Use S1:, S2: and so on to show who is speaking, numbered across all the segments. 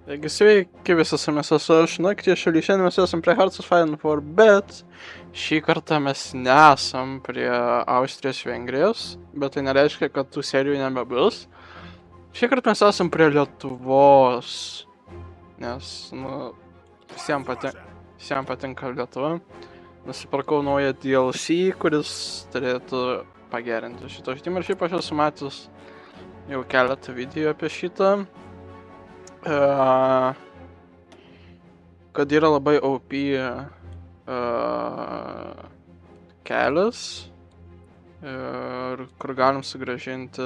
S1: Taigi sveiki visas mes esu aš, Naktis, šiandien mes esam prie Hearts of Iron 4, bet šį kartą mes nesam prie Austrijos Vengrijos, bet tai nereiškia, kad tų serijų nebebus. Šį kartą mes esam prie Lietuvos, nes, visiems patinka Lietuva. Nusipirkau naują DLC, kuris turėtų pagerinti šitą žaidimą ir šiaip aš esu matęs jau keletą video apie šitą. Kad yra labai OP kelias, kur galim sugrąžinti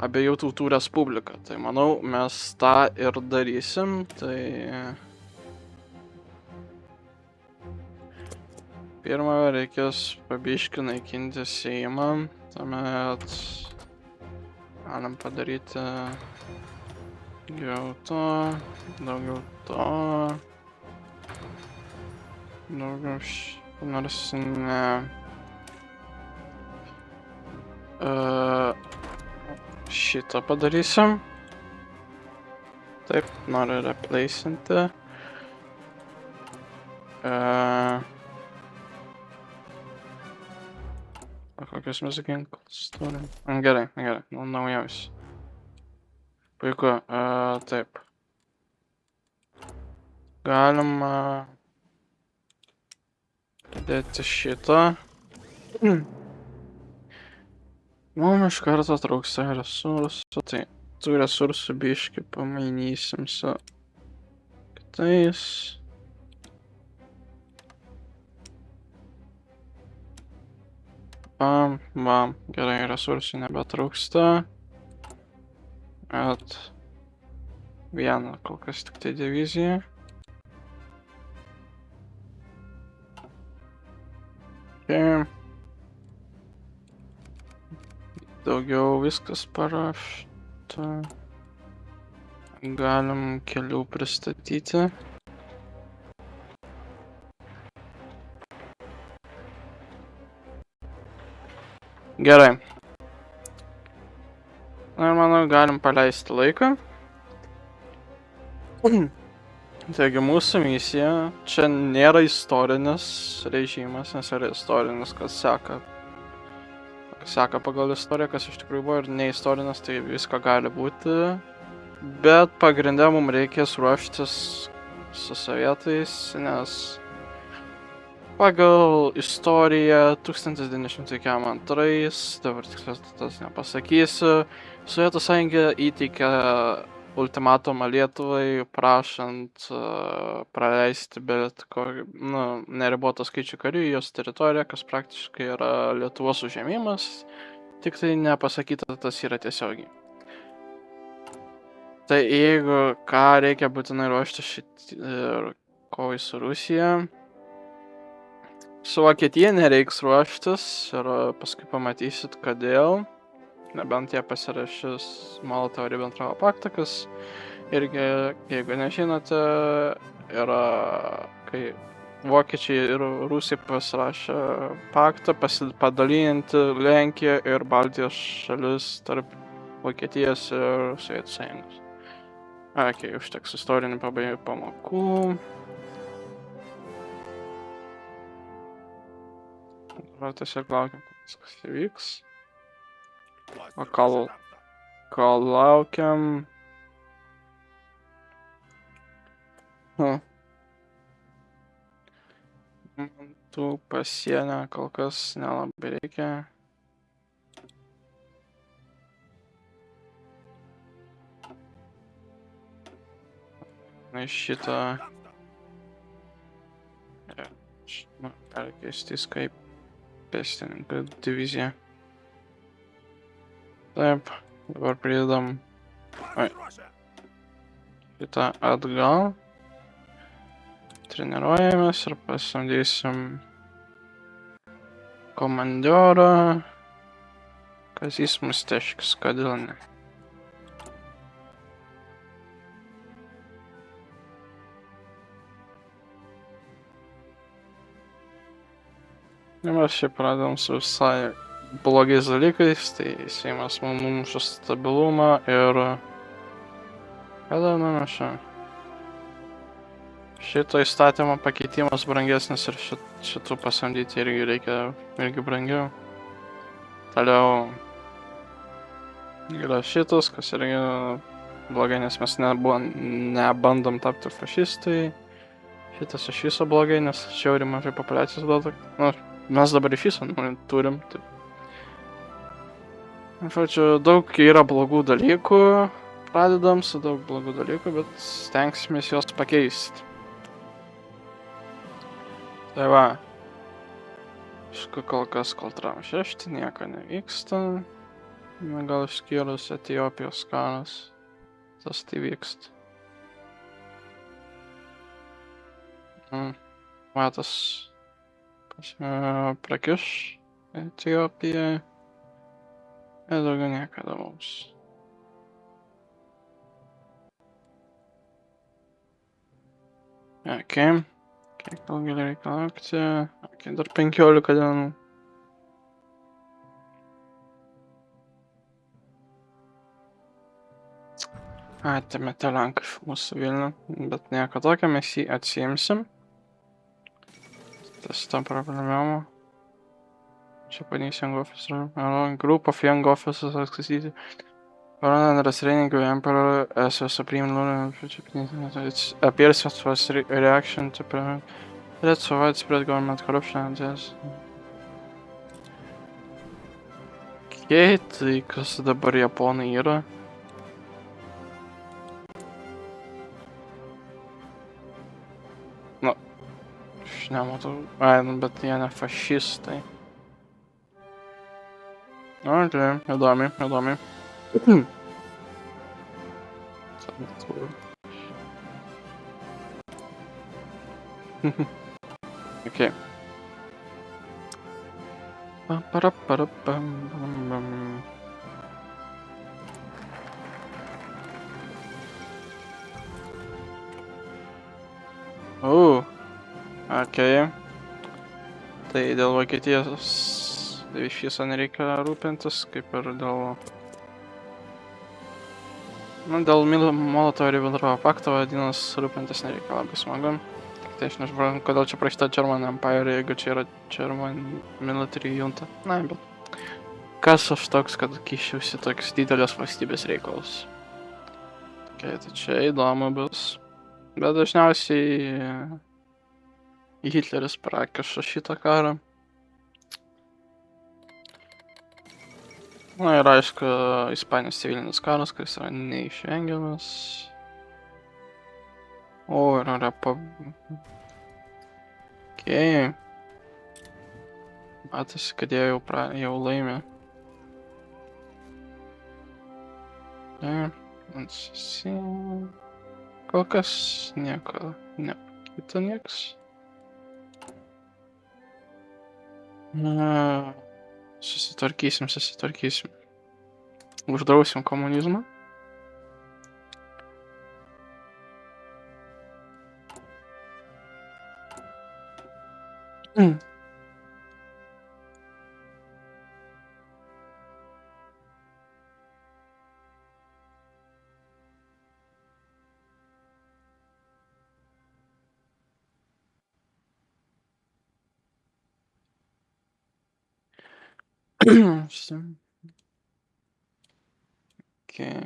S1: abiejų tautų respubliką. Tai manau, mes tą ir darysim. Tai pirmą reikės pabiškį naikinti Seimą, tuomet galim padaryti daugiau to, daugiau nors ne. Šitą padarysim. Taip, noriu replacinti. Kokius mes ginklus turim? Gerai, naujausi. Puiku, taip. Galima pridėti šitą. Mums iš karto trūksta resursų, tai tų resursų biškį pamainysim su kitais. Gerai, resursų nebetrūksta. Vieną kol kas tik tai diviziją. Daugiau viskas parašta. Galim kelių pristatyti. Gerai. Na ir manau, galim paleisti laiką. Taigi mūsų misija, čia nėra istorinis režimas, nes yra istorinis, kas seka pagal istoriją, kas iš tikrųjų buvo, ir neistorinis, tai visko gali būti. Bet pagrinde mums reikės ruoštis su sovietais, nes pagal istoriją 1902, dabar tiksliai tas nepasakysiu, Sovietų sąjunga įteikė ultimatumą Lietuvai, prašant praleisti bet neribotą skaičių karių į jos teritoriją, kas praktiškai yra Lietuvos užėmimas, tik tai nepasakyta, tas yra tiesiogiai. Tai jeigu ką, reikia būtinai ruošti kovai su Rusija. Su Vokietija nereiks ruoštis ir paskui pamatysit, kodėl. Nebent jie pasirašys Molotovo-Ribentropo paktą, kas irgi, jeigu nežinote, yra, kai vokiečiai ir rusai pasirašė paktą padalinti Lenkiją ir Baltijos šalis tarp Vokietijos ir Sovietų sąjungos. Užteks istorinių pamokų. Dabar tiesiog laukiam, kad viskas įvyks. O kol laukiam... Tų pasienio kol kas nelabai reikia. Na šitą... perkeisti kaip pėstininkų diviziją. Taip, dabar pridedam šitą atgal. Treniruojamės ir pasamdysim komandiorą Kazys Musteškis, kodėl ne. Mes čia pradedam su visai blogais dalykais, tai Seimas mums numuša stabilumą ir Kada nuneša? Šito įstatymo pakeitimas brangesnis ir šitų pasamdyti irgi reikia brangiau. Toliau yra šitas, kas irgi blogai, nes mes nebandom tapti fašistai. Šitas iš viso blogai, nes šiauriai mažai populiacijos duoda. Nu, mes dabar iš viso turim. Taip. Žodžiu, daug yra blogų dalykų. Pradedam su daug blogų dalykų, bet stengsimės juos pakeisti. Tai va. Aišku, kol kas, kol Tram 6, nieko nevyksta. Gal išskyrus Etiopijos karas. Tas tai vyksta. Matas prakiš Etiopijai. Ir daugiau niekada mums. Kiek daugelį reikia laukti. Dar 15 dienų. Atėmėte Lenkai iš mūsų Vilnių, bet nieko tokio, mes jį atsiimsim. Tas ta problema. Japanese young officer, a group of young officers are succeeded. Rather than restraining the emperor as a supreme ruler of Japanese, it appears that was a reaction to prevent threats of widespread government corruption and yes. Okay, tai kas dabar Japonai yra? Nu, aš nematau, bet jie ne fašistai. Okay, įdomi. Okay. Okay. Tai dėl Vokietijos iš viso nereikia rūpintis, kaip ir dėl... Dėl Molotovo-Ribentropo pakto vadinas rūpintis nereikia, labai smagu. Tai aš nežinau, kodėl čia prašyta German Empire, jeigu čia yra German Military Junta. Na, bet kas aš toks, kad kišiausi toks didelės valstybės reikalus. Okay, tai čia įdomu bus. Bet dažniausiai Hitleris prakiša šitą karą. Na ir aišku, Ispanijos civilinis karas, kuris yra neišvengiamas. O, yra Okay. Matosi, kad jie jau laimė. Kol kas nieko nepakita nieks. Susitvarkysim. Uždrausim komunizmą. Okay.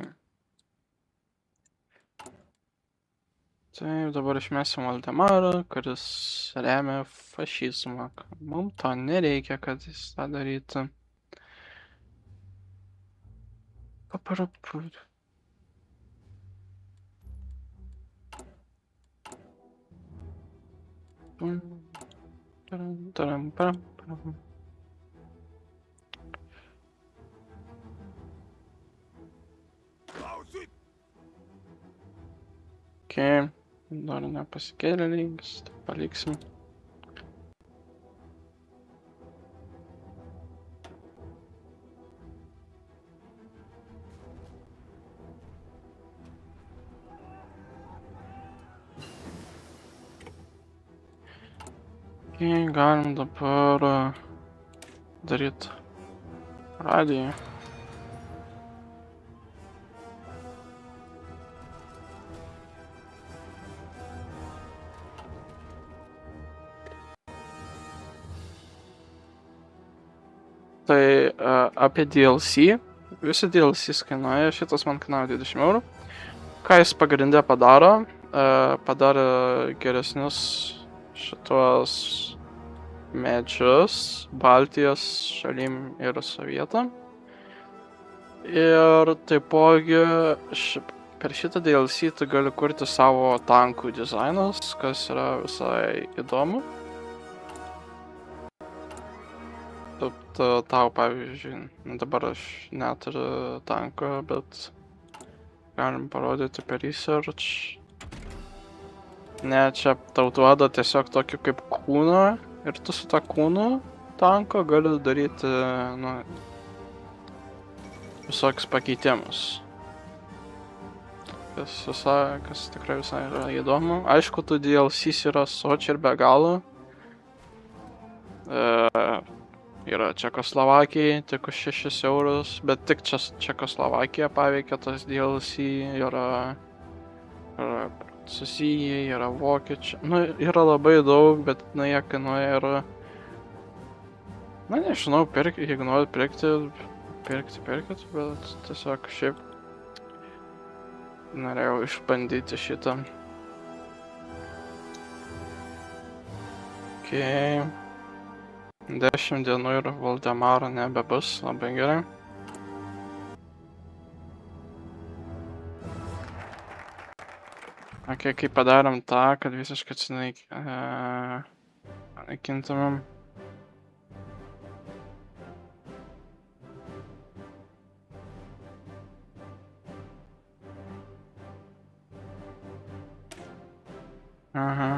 S1: Taip, dabar išmesim Valdemarą, kuris remia fašizmą. Mums to nereikia, kad jis tą darytų. Okay. Dar nepasikėlė lygis, tai paliksim. Okay, galim dabar daryti radiją. Tai apie DLC. Visi DLC kainuoja, šitas man kainavo 20 eurų. Ką jis pagrindė padaro? Padarė geresnius šitos medžius Baltijos šalim ir Sovietam. Ir taipogi per šitą DLC tu gali kurti savo tankų dizainus, kas yra visai įdomu. Tau, pavyzdžiui, dabar aš neturiu tanko, bet galim parodyti per research. Ne, čia tau duoda tiesiog tokį kaip kūną ir tu su tą kūnu tanko gali daryti, nu, visokius pakeitimus. Kas tikrai visai yra įdomu. Aišku, tų DLCs yra sočiai ir be galo. Yra Čekoslovakijai, tik už 6 eurus, bet tik Čekoslovakija paveikia tas DLC, yra Prancūzijai, yra Vokiečiai, nu, yra labai daug, bet, nu, jie kainuoja ir, na, nežinau, jeigu norit pirkit, bet tiesiog šiaip norėjau išbandyti šitą. Okay. 10 dienų ir Valdemaro nebebus, labai gerai. Ok, kai padarėm tą, kad visiškai naikintumėm. Aha.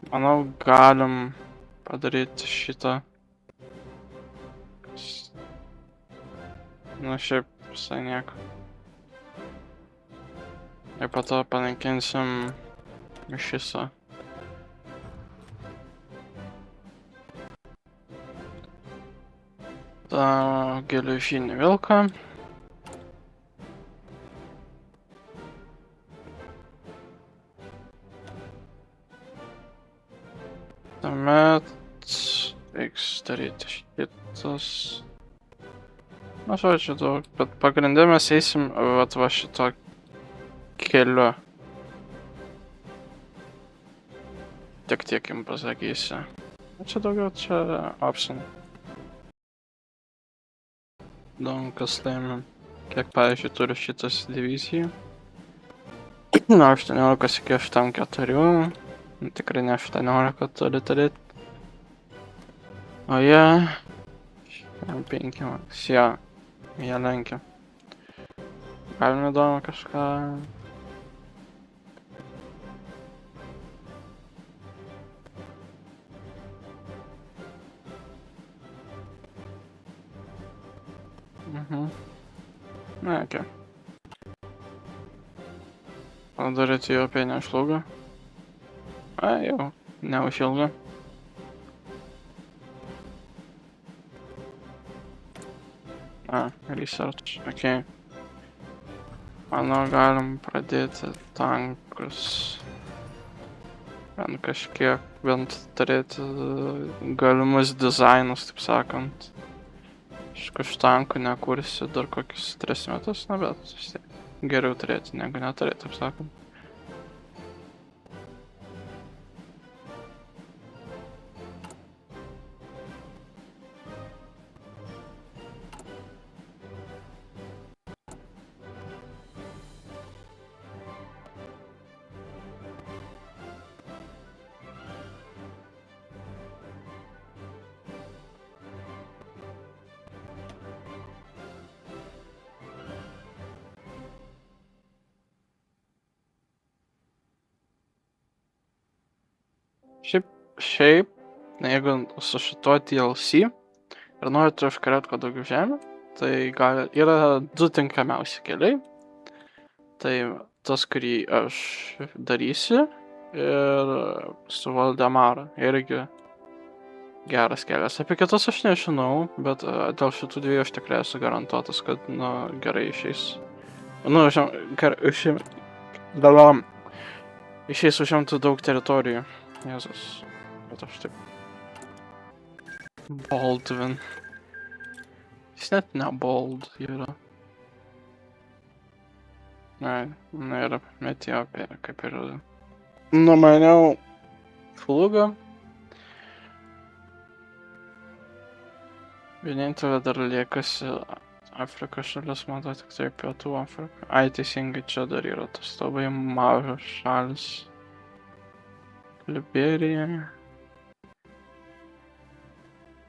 S1: Manau, galim padaryti šitą. Nu, šiaip visai nieko. Ir po to panaikinsim šisą. tą geležinį vilką. Tuomet reiks daryti šitas. Na, žodžiu, daug, bet pagrindė mes eisim va šito keliu. Tiek jums pasakysiu. Čia daugiau, čia option. Daug kas laimė. Kiek, pavyzdžiui, turi šitas divizijų. Nuo 18 iki 84. Tikrai ne 18 turi turėti. O jie... 5 max. Jo. Jie lenkia. Galime įdomu kažką... Na, okei. Dar Etiopija neišlaugo. Jau, neužilgo. Research, okei. Manau, galim pradėti tankus. Bent kažkiek, bent turėti galimus dizainus, taip sakant. Iš tankų nekursiu dar kokius 3 metus, na bet geriau turėti negu neturėti, taip sakant. Šiaip, jeigu su šituo DLC ir norite užkariauti kuo daugiau žemę, tai yra 2 tinkamiausi keliai. Tai tas, kurį aš darysiu, ir su Valdemaru irgi geras kelias. Apie kitus aš nežinau, bet dėl šitų 2 aš tikrai esu garantuotas, kad gerai išeis. Išeis užimti daug teritorijų. Jėzus. Bet aš taip Baldwin. Jis net ne Bald yra. Ne, yra Etiopija, kaip ir... Numaniau Flugą. Vienintelė dar liekasi Afrikos šalis, man to tik tai Pietų Afrika. Ai, teisingai, čia dar yra tas labai mažas šalis. Liberija.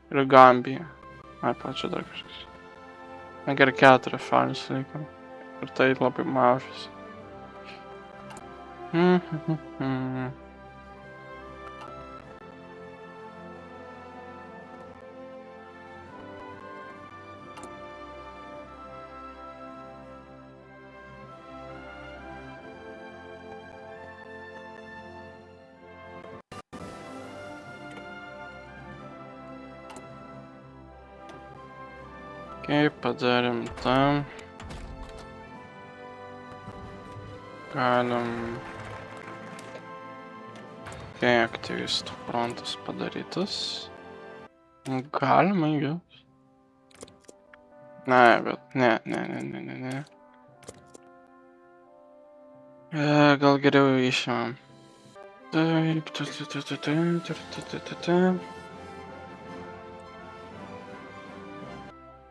S1: Ir Gambija. Ai, čia dar kažkas. Na gerai, 4 šalis liko. Ir tai labai mažas. Kaip padarėm tam. Galim... Kai aktyvistų frontas padarytas. Galima, jūs. Ne, bet ne. Gal geriau išimam. Taip.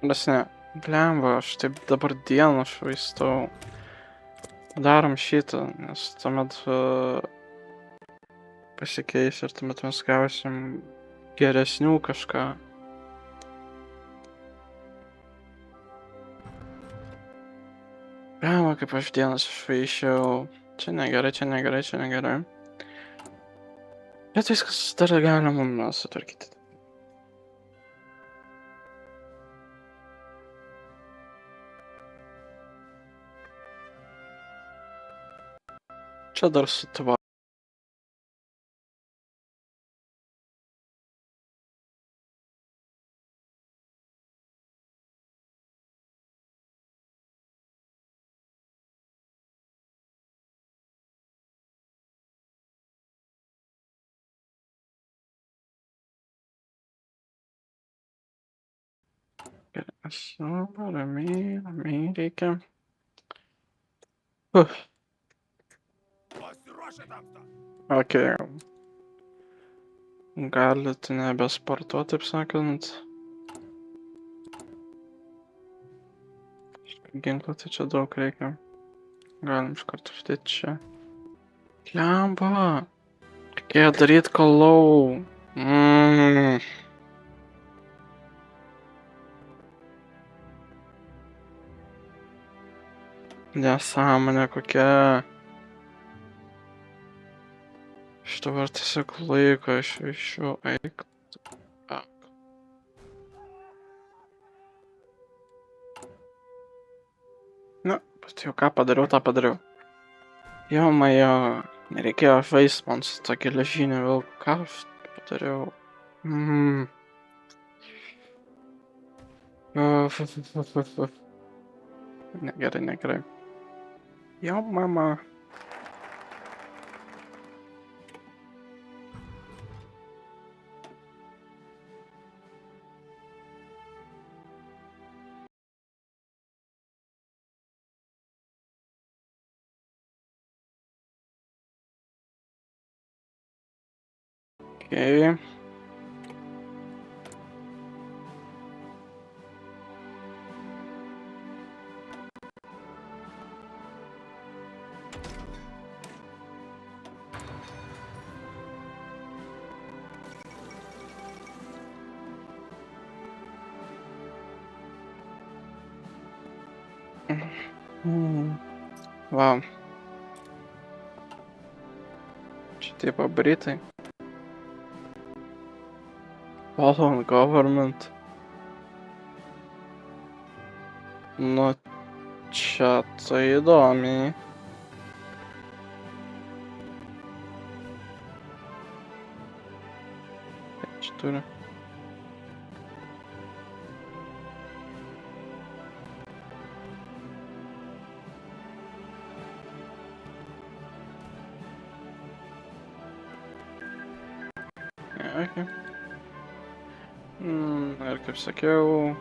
S1: Nes ne, blemba, aš taip dabar dieną švaistau. Darom šitą, nes tuomet pasikeis ir tuomet mes gausim geresnių kažką. Blemba, kaip aš dienas švaišiau. Čia negerai. Bet viskas dar galima sutvarkyti. Čia dar sutvarkyti. Ramiai reikia. Okei. Galit nebesportuoti, taip sakant. Ginklų tai čia daug reikia. Galim iš karto uždėti čia. Lemba! Reikėjo daryti kolau. Nesąmonė kokia. Aš dabar tiesiog laiko išvaišiu, eik. Na, bet jau ką padariau, tą padariau. Jo, majo, nereikėjo žaist man su to geležiniu vilku, ką aš padariau. Negerai. Jo, mama. Okay. Wow. Čia tipo Britai. Poland government. Nu, čia tai įdomiai. Čia turi. Okay. Ir kaip sakiau,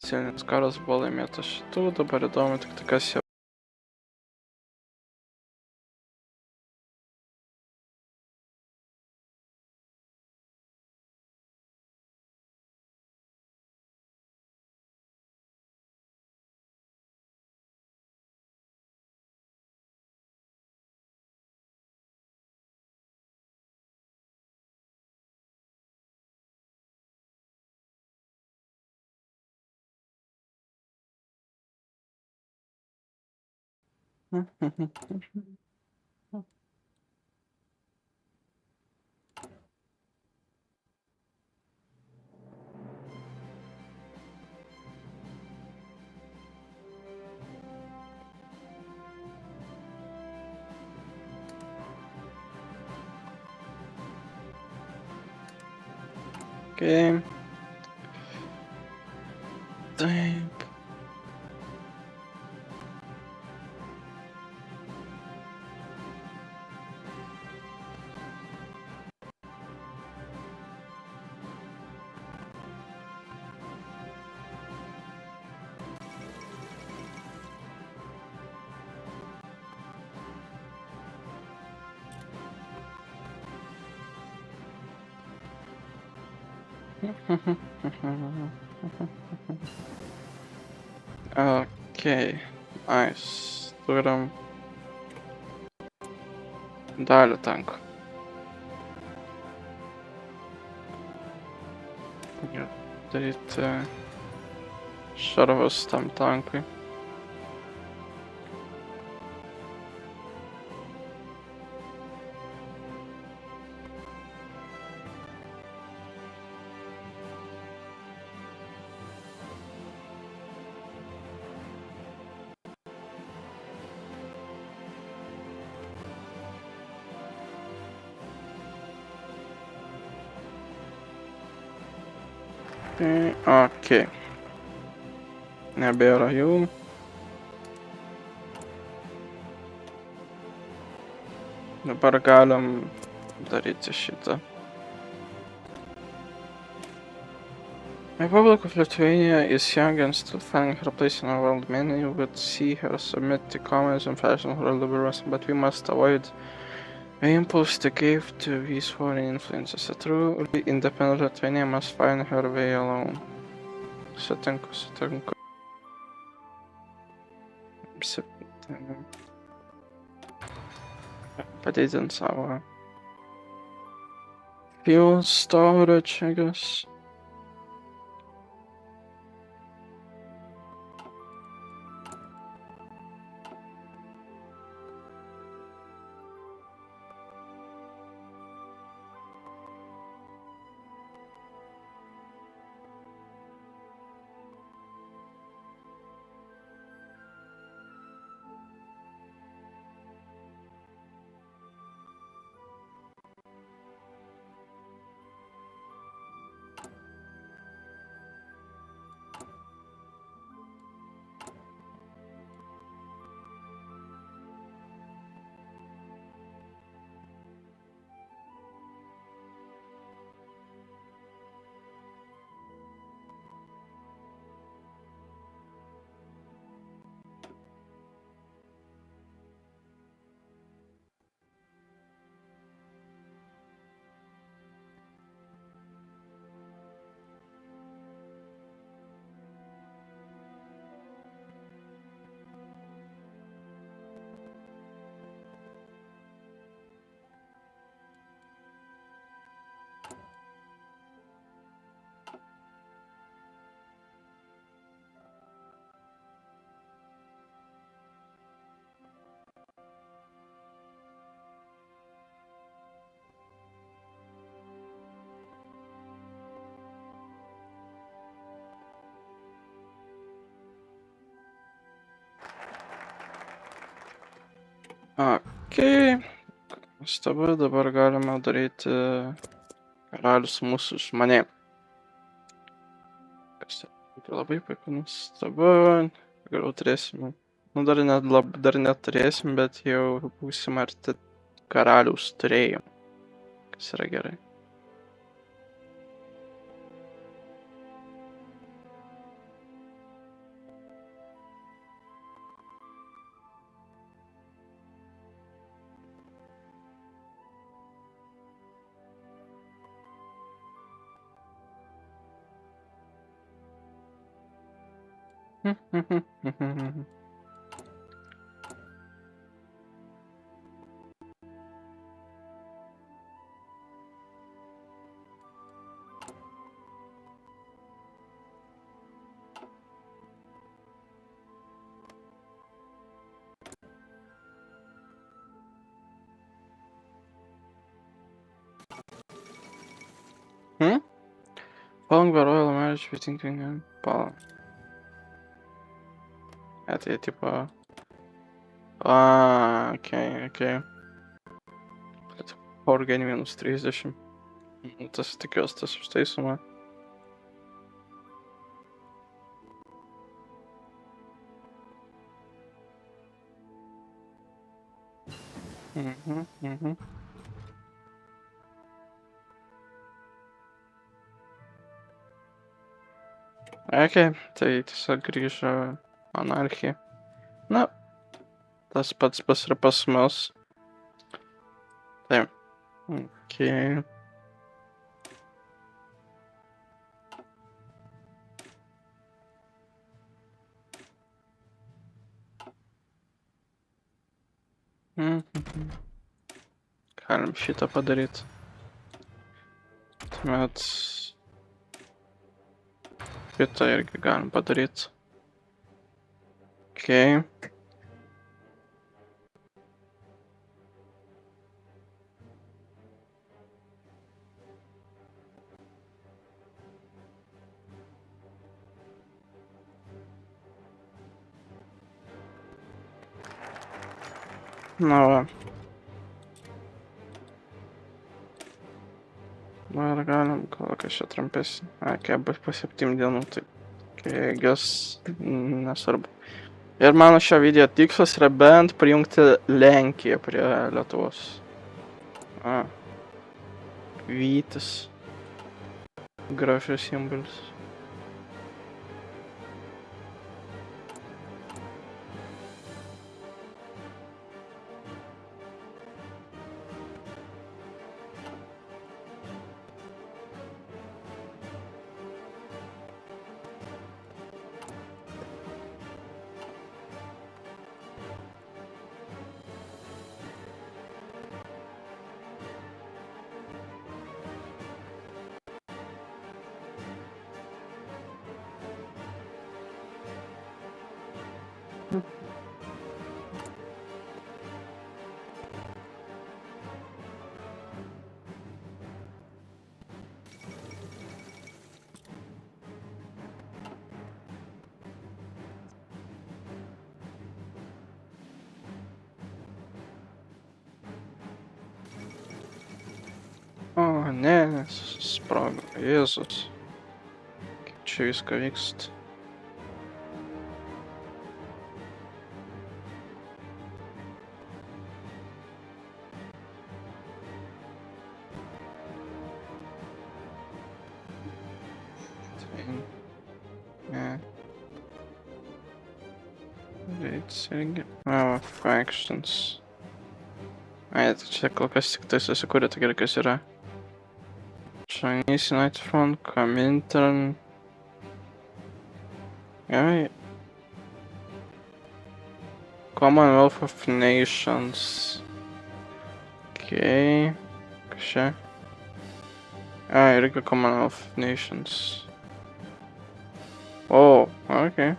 S1: civilinis karas buvo laimėtas šitų, dabar įdomu tik tai kas jau. Okay. Taip. Okay, nice. Turim dalį tankų. Daryti šarvus tam tankui. Okay. Nebėra jų. Dabar galim daryti šitą. Republic of Lithuania is young and still finding her place in our world. Many would see her submit to communism, fashion, or liberalism, but we must avoid the impulse to give to these foreign influences. A truly independent Lithuania must find her way alone. Sutinku. Padidint savo fuel storage, I guess. Okay. Dabar galime daryti karalius mūsų žmonėm. Kas čia labai puiku, dabar galiau turėsime. Dar neturėsim, bet jau būsim arti karaliaus turėjimo. Kas yra gerai. Following the royal marriage between King and Paul. Это я типа... окей. Блядь, Powergain минус 30. Tas tikiuosi, tas užtaisoma. Okei, tai tiesiog grįžo anarchija. Na, tas pats ir pas mus. Taip. Okei. Galim šitą padaryti. Tuomet... Šitą irgi galim padaryti. Okei. Na va. Ar galim kokią čia trumpesnį? Okei, bus po 7 dienų, tai... Okei, gas... nesvarbu. Ir mano šio video tikslas yra bent prijungti Lenkiją prie Lietuvos. Vytis. Gražus simbolis. O, ne, sprogo. Jėzus. Kaip čia viską vyksta. Irgi. Factions. Ai, tai čia kol kas tik tai susikūrė, tai gerai kas yra. Chinese United Front, Comintern. Ai. Commonwealth of Nations. Okei. Kas čia? Ai, irgi Commonwealth of Nations. O, okei.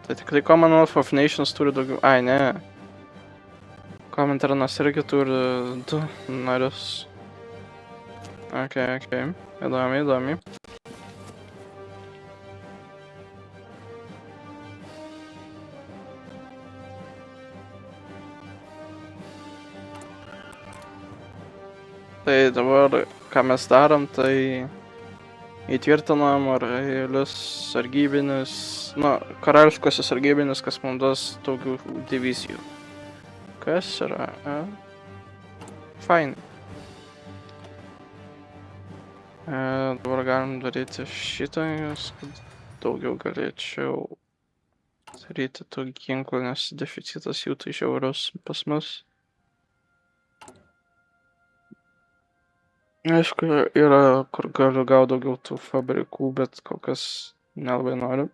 S1: Tai tik tai Commonwealth of Nations turi daugiau... Ai, ne. Kominternas irgi turi 2 narius. Okei. Įdomi. Tai dabar, ką mes darom, tai įtvirtinam realius sargybinius, karališkosios sargybinius, kas mums duos daugiau divizijų. Kas yra? Fine. Dabar galim daryti šitą, kad daugiau galėčiau daryti tų ginklų, nes deficitas jų tai žiaurus pas mus. Aišku, yra, kur galiu gauti daugiau tų fabrikų, bet kol kas nelabai noriu.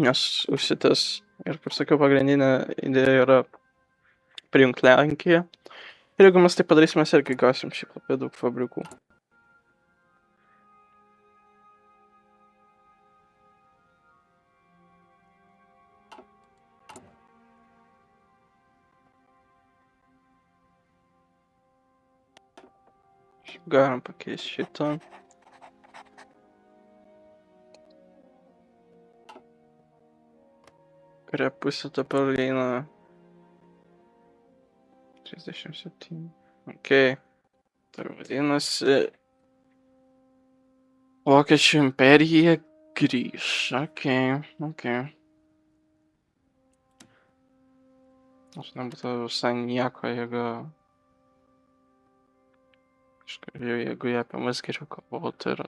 S1: nes užsitęs. Ir kaip sakiau, pagrindinė idėja yra prijungti Lenkiją. Ir jeigu mes tai padarysime, mes irgi gausim šiaip labai daug fabrikų. Galim pakeisti šitą. Kuria pusė dabar eina 37. Ok. Tai vadinasi, Vokiečių imperija grįš. Ok. Aš nebūtų visai nieko, jeigu jie apie mus geriau kovotų ir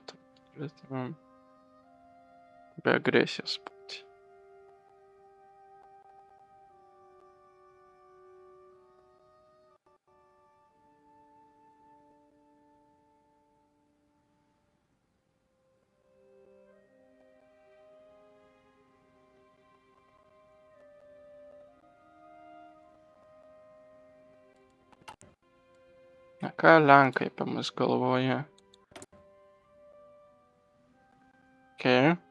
S1: be agresijos būti. Na ką Lenkai apie mus galvoja? Ok,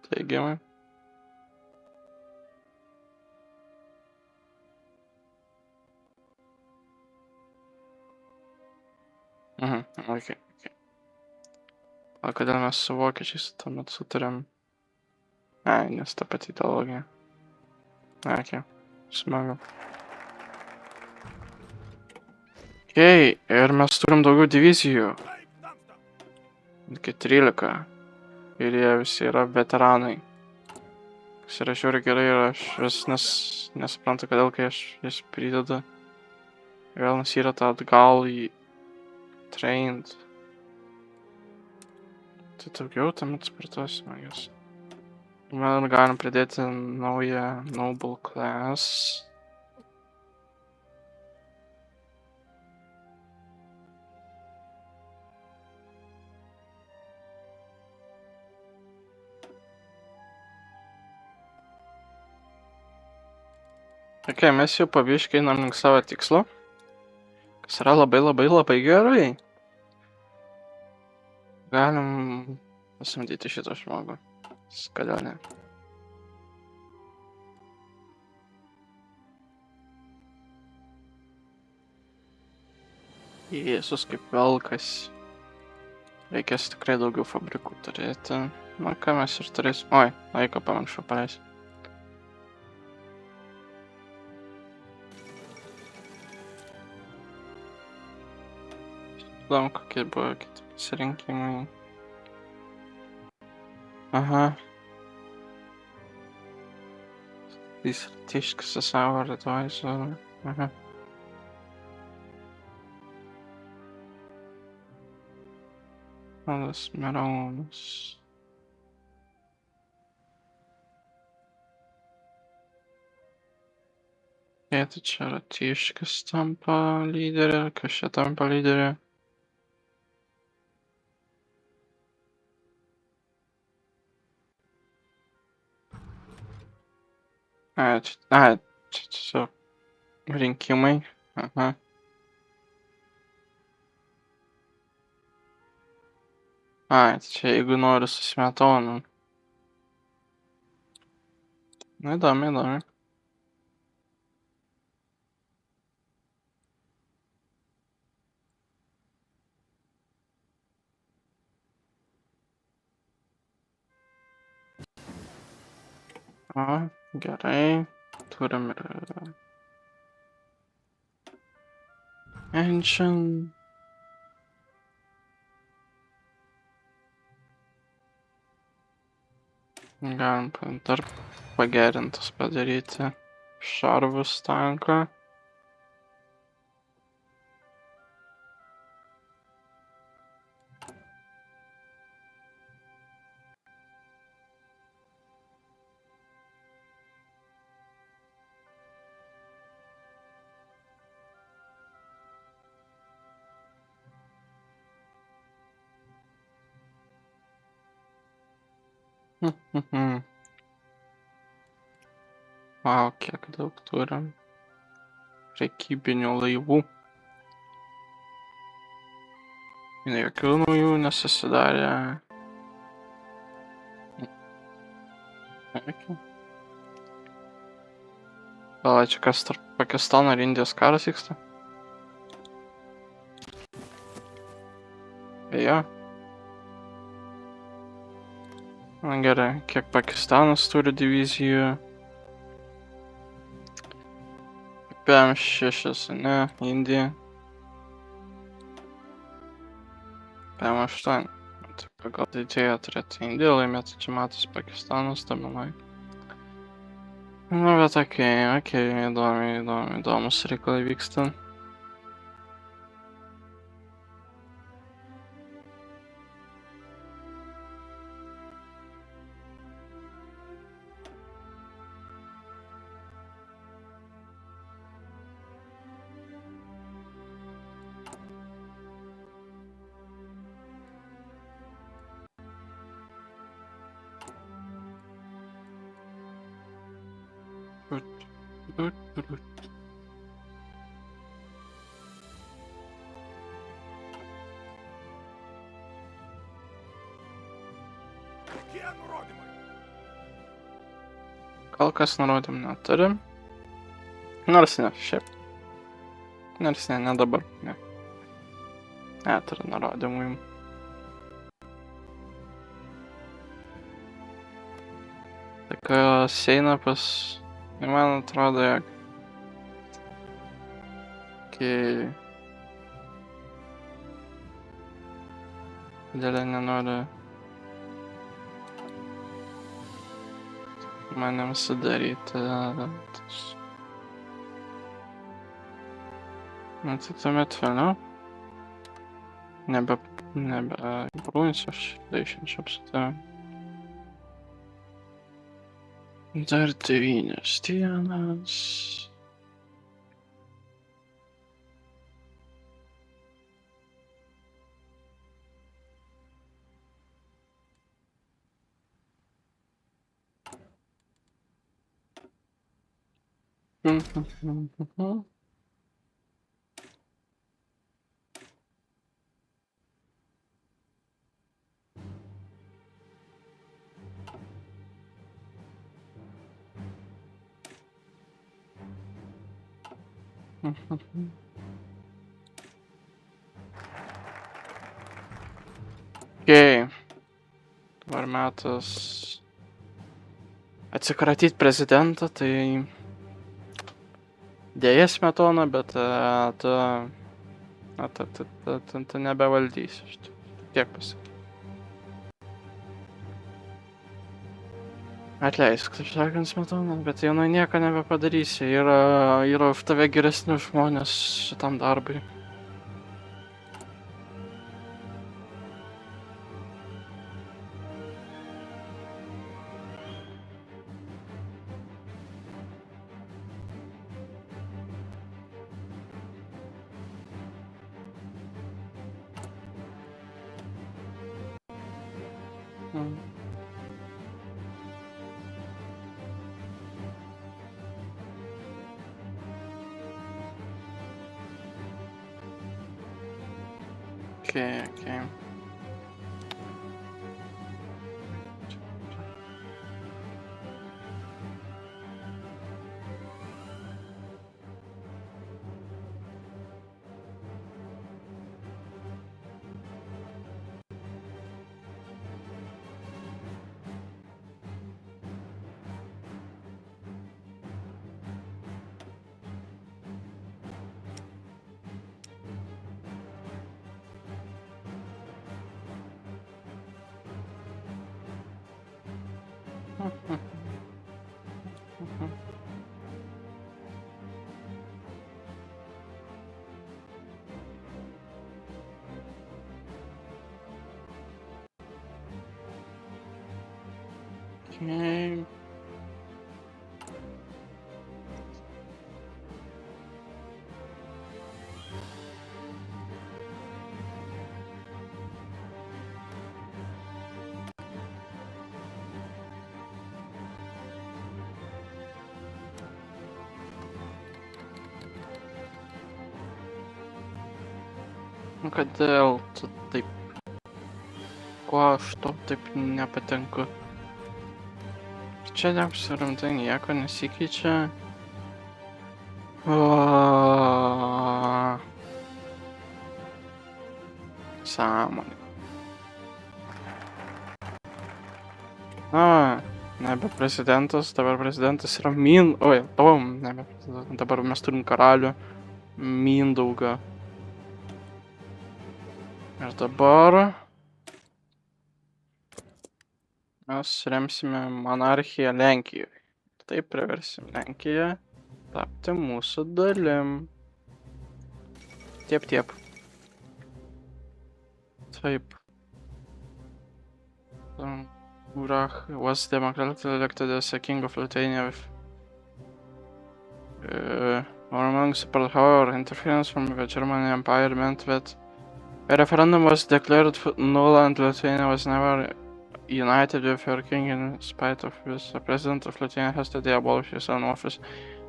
S1: teigiamai. Ok. O kodėl mes su vokiečiais tuomet sutarėm? Ai, nes ta pati ideologija. Ok, smagu. Ok, ir mes turim daugiau divizijų. Iki 13. Ir jie visi yra veteranai. Kas yra žiūri gerai ir aš vis nesuprantu, kodėl kai aš jas pridedu. Vėl yra tą atgal į trained. Tai daugiau tuomet spartuosime jas. Man galim pridėti naują Noble Class. Ok, mes jau paviškai einam link savo tikslo. Kas yra labai gerai. Galim pasamdyti šitą žmogų. Kodėl ne? Jėzus kaip velkas. Reikės tikrai daugiau fabrikų turėti. Na ką mes ir turėsim. Oi, laiko pamiršau paleisti. Įdomu, kokie buvo kiti pasirinkimai. Aha. Jis tiškas savo advisor. Aha. Adas Meronas. Tai čia yra tiškas tampa lyderė, kas čia tampa lyderė. Čia tiesiog rinkimai. Aha. Čia jeigu noriu su Smetonu. Na, įdomi. Gerai. Turim ir Engine. Galim dar pagerintus padaryti šarvus tanką. Vau, kiek daug turim prekybinių laivų. Jokių naujų nesusidarė. Okay. Gal čia kas tarp Pakistano ir Indijos karas vyksta? Jo. Na gerai, kiek Pakistanas turi divizijų? PM6, ne, Indija. PM8. Tai pagal didžiąją turėtų Indija laimėti, čia matosi Pakistanas dominuoja. Nu bet okei, įdomus reikalai vyksta. Kol kas nurodymų neturi. Nors ne, šiaip. Nors ne dabar, ne. Neturi nurodymų jums. Tai kas eina pas... Man atrodo, jog... Kai... Dėlė nenori... Manim sudaryti... Na tai tuomet vėliau. Nebe brūnsiu aš daišančiu apsitavim. Dar 9 dienas. Okei. Dabar metas atsikratyti prezidentą, tai dėja Smetona, bet tu nebevaldysi. Tiek pasakyti. Atleisk, taip sakant, Smetona, bet jau nieko nebepadarysi. Yra už tave geresni žmonės šitam darbui. Okay. Okay. Nu kodėl tu taip... Kuo aš to taip nepatinku? Čia neapsirimtai nieko nesikeičia. Sąmonė. Nebe prezidentas, dabar prezidentas yra Oi, nebe prezidentas, dabar mes turim karalių Mindaugą. Ir dabar mes remsime monarchiją Lenkijoje. Taip priversim Lenkiją tapti mūsų dalim. Tiep. Taip. Urach was democratically elected as a king of Lithuania with among support, however, interference from the German Empire meant that a referendum was declared null and Lithuania was never united with her king in spite of this. The president of Lithuania has today abolished his own office,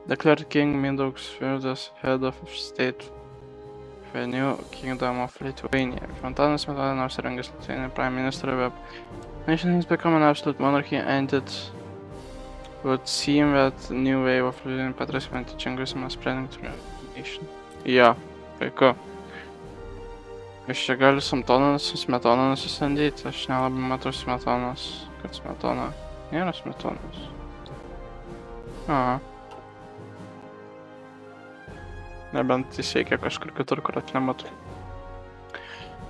S1: declared King Mindaugas III as head of state of the new kingdom of Lithuania. Antanas Smetona surrengęs Lithuania prime minister web. Nation has become an absolute monarchy and it would seem that new wave of Lithuanian patriotism and Chingvism is spreading to the nation. Jo, puiku. Iš čia gali Smetoną nusisamdyti, aš nelabai matau Smetonos, kad Smetona nėra Smetonos. Aha. Nebent jis veikia kažkur kitur, kur aš nematau.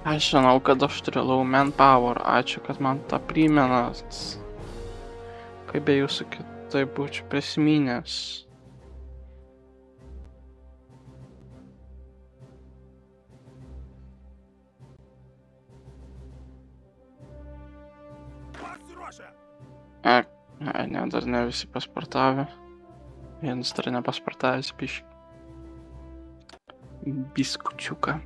S1: Aš žinau, kad aš turiu low manpower, ačiū, kad man tą primenat. Kaip be jūsų kitaip būčiau prisiminęs. Ne, dar ne visi pasportavę. Vienas dar nepasportavęs biskučiuką.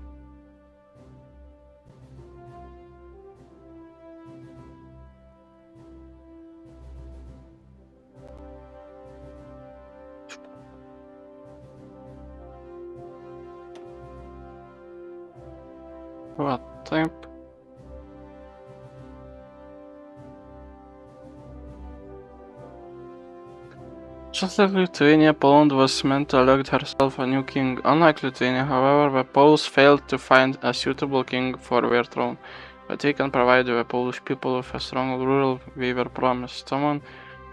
S1: Va, taip. Just like Lithuania, Poland was meant to elect herself a new king. Unlike Lithuania, however, the Poles failed to find a suitable king for their throne. But they can provide the Polish people with a strong ruler they were promised, someone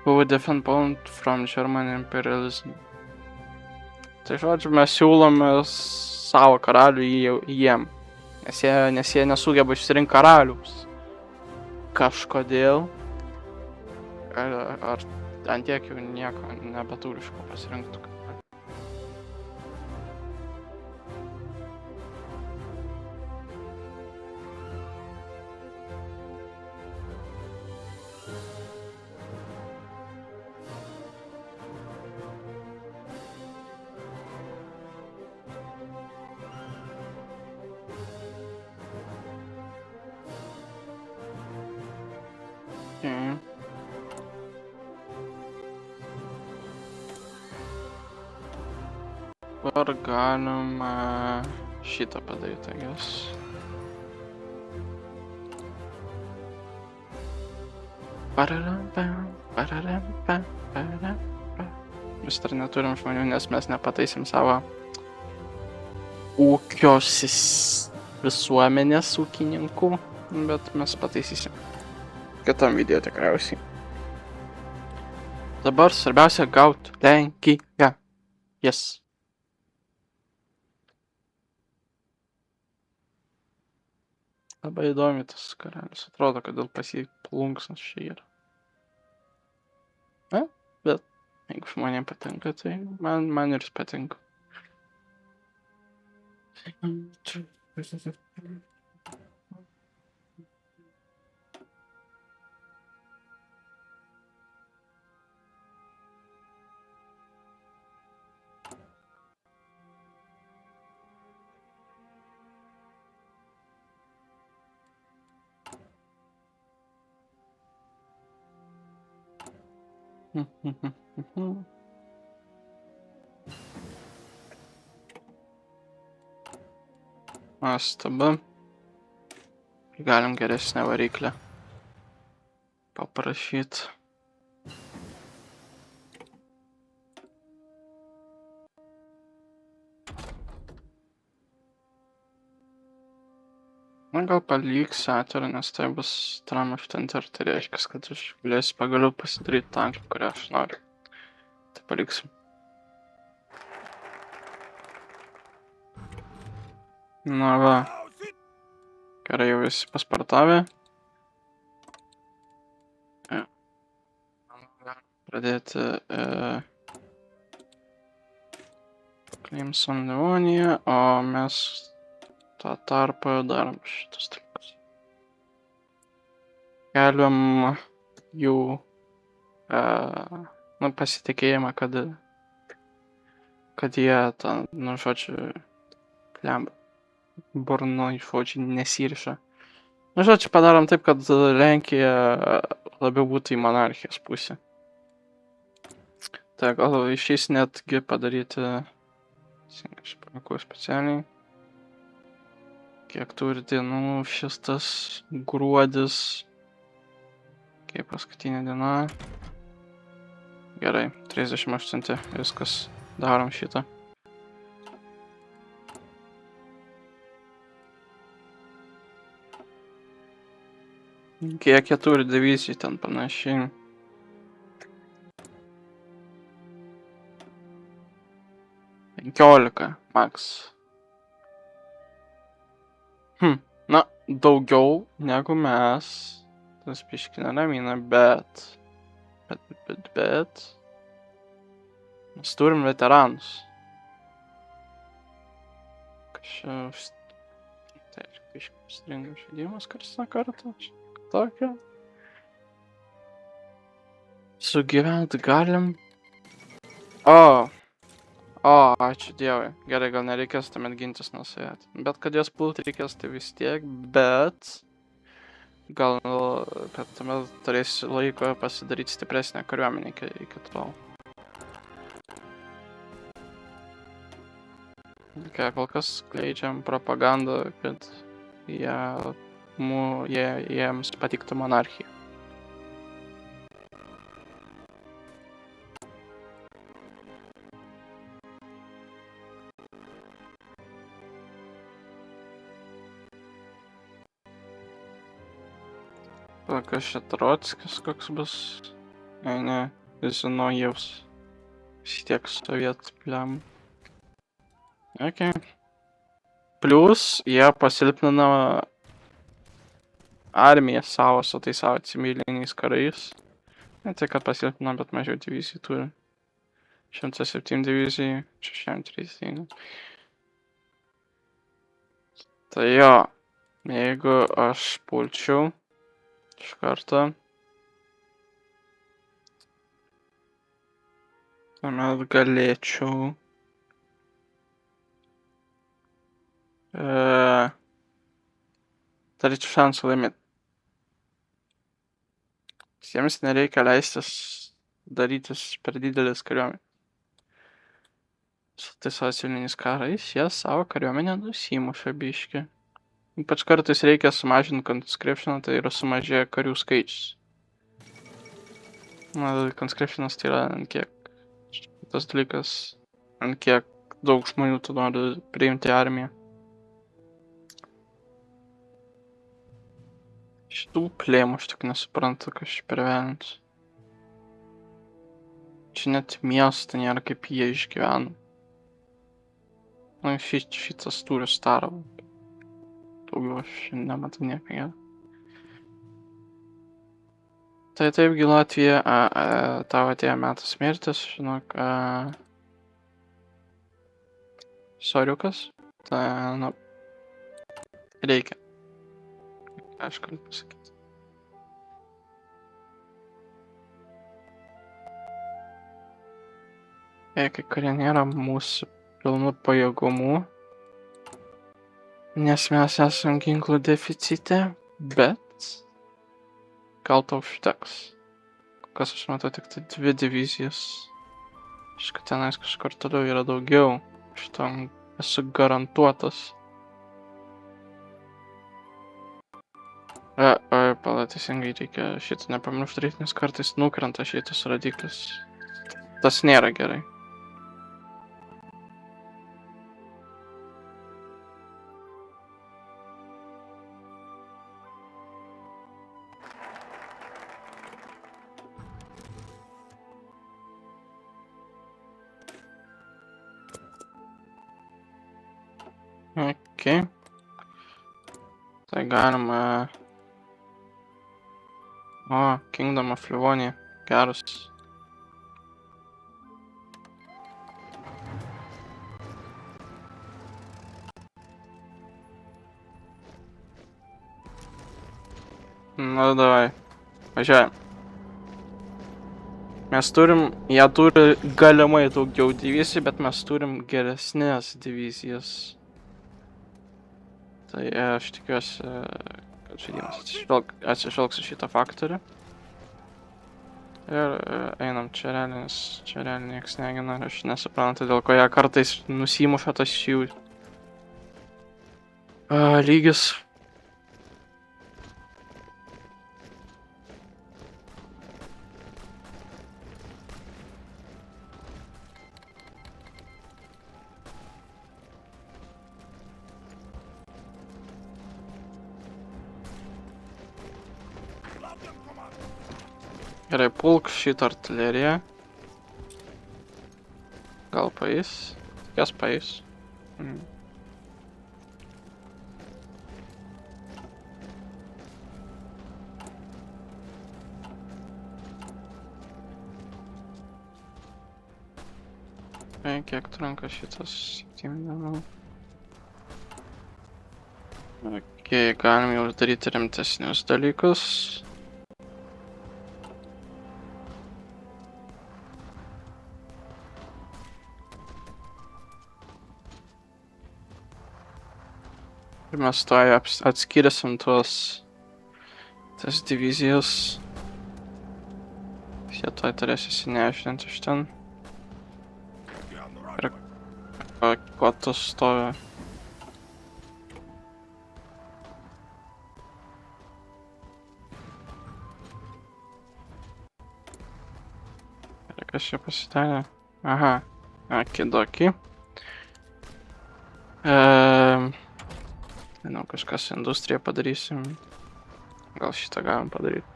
S1: who would defend Poland from German imperialism. Tai žodžiu, mes siūlome savo karalių jiem, nes jie nesugeba išsirinkti karaliaus. Kažkodėl. Ar ant tiek jau nieko nebeturi iš ko pasirinktų. Dabar galima šitą padaryti, I guess. Vis dar neturim žmonių, nes mes nepataisim savo ūkio visuomenės ūkininkų, bet mes pataisysim kitam video tikriausiai. Dabar svarbiausia gauti Lenkiją. Yes. Labai įdomi tas karalius, atrodo, kad dėl pasiplunksnas čia yra. Bet jeigu žmonėm patinka, tai man ir jis patinka. Nuostabu. Galim geresnę variklę paprašyti. Na gal paliksiu atvirą, nes tai bus Tram of Thunder, tai reiškia, kad aš galėsiu pagaliau pasidaryti tanką, kurią aš noriu. Tai paliksiu. Na va. Gerai, jau visi paspartavę. Pradėti Crimson Leoniją, o mes tą tarpą darom šitus dalykus. Keliam jų pasitikėjimą, kad jie tą, žodžiu, burnoj žodžiai nesiriša. Žodžiu, padarom taip, kad Lenkija labiau būtų į monarchijos pusę. Tai gal išeis netgi padaryti, aš palikau specialiai, kiek turi dienų šis tas gruodis, kaip paskutinė diena. Gerai, 38, viskas, darom šitą. Kiek jie turi divizijų ten panašiai. $15 max. Na, daugiau negu mes. Tas biškį neramina, bet. Mes turim veteranus. Kažkaip. Tai biškį stringam žaidimas karts nuo karto. Tokia. Sugyvent galim. Ačiū Dievui. Gerai, gal nereikės tuomet gintis nuo Sovietų. Bet kad jos pult reikės, tai vis tiek. Bet tuomet turėsiu laiko pasidaryti stipresnę kariuomenę iki tol. Kol kas skleidžiam propagandą, kad jiems patiktų monarchija. Kas čia Trotskis koks bus? Ne, Zinojevs. Vis tiek sovietų pliam. Ok. Plius jie pasilpnina armiją savo su tais savo civiliniais karais. Ne tai, kad pasilpnina, bet mažiau divizijų turi. 107 divizijų, 603. Tai jo, jeigu aš pulčiau iš karto, tuomet galėčiau turėčiau šansų laimėti. Jiems nereikia leistis darytis per didelis kariuomenė. Su tais savo civiliniais karais jie savo kariuomenę nusimuša biškį. Ypač kartais reikia sumažinti conscriptioną, tai yra sumažėja karių skaičius. Na, conscriptionas tai yra ant kiek tas dalykas, ant kiek daug žmonių tu nori priimti armiją. Šitų plėmų aš tik nesuprantu, kas čia per velnias. Čia net miestą nėra, kaip jie išgyvena. Na, šitas turi starą. Daugiau aš nematau nieko gero. Tai taipgi Latvija, tavo atėjo metas mirtis, žinok, soriukas, tai, nu, reikia. Aš galiu pasakyti. Kai kurie nėra mūsų pilnų pajėgumų, nes mes esam ginklų deficite, bet gal tau užteks. Kas aš matau tik tai 2 divizijas. Aišku, tenais kažkur toliau yra daugiau. Šitam esu garantuotas. Pala teisingai reikia šitą nepamiršti daryti, nes kartais nukrenta šitas rodiklis. Tas nėra gerai. Okay. Tai galima... O, Kingdom of Livonia. Geras. Nu, davai. Važiuojam. Mes turim... Jie turi galimai daugiau divizijų, bet mes turim geresnės divizijas. Tai aš tikiuosi, kad žaidimas atsižvelgs į šitą faktorių. Ir einam čia realiai, nes čia realiai nieks negina. Aš nesuprantu, dėl ko jie kartais nusimuša tas jų lygis. Gerai, pulk šitą artileriją. Gal paeis? Tikės paeis. Kiek trunka šitas 7 dienų? Okay, galim jau daryti rimtesnius dalykus. Ir mes toj atskirsim tas divizijas. Jie toj turės įsinešinti iš ten. Ir kuo tu stovi. Ir kas čia pasidarė? Aha, akidoki. Žinau, kažkas industriją padarysim. Gal šitą galim padaryti.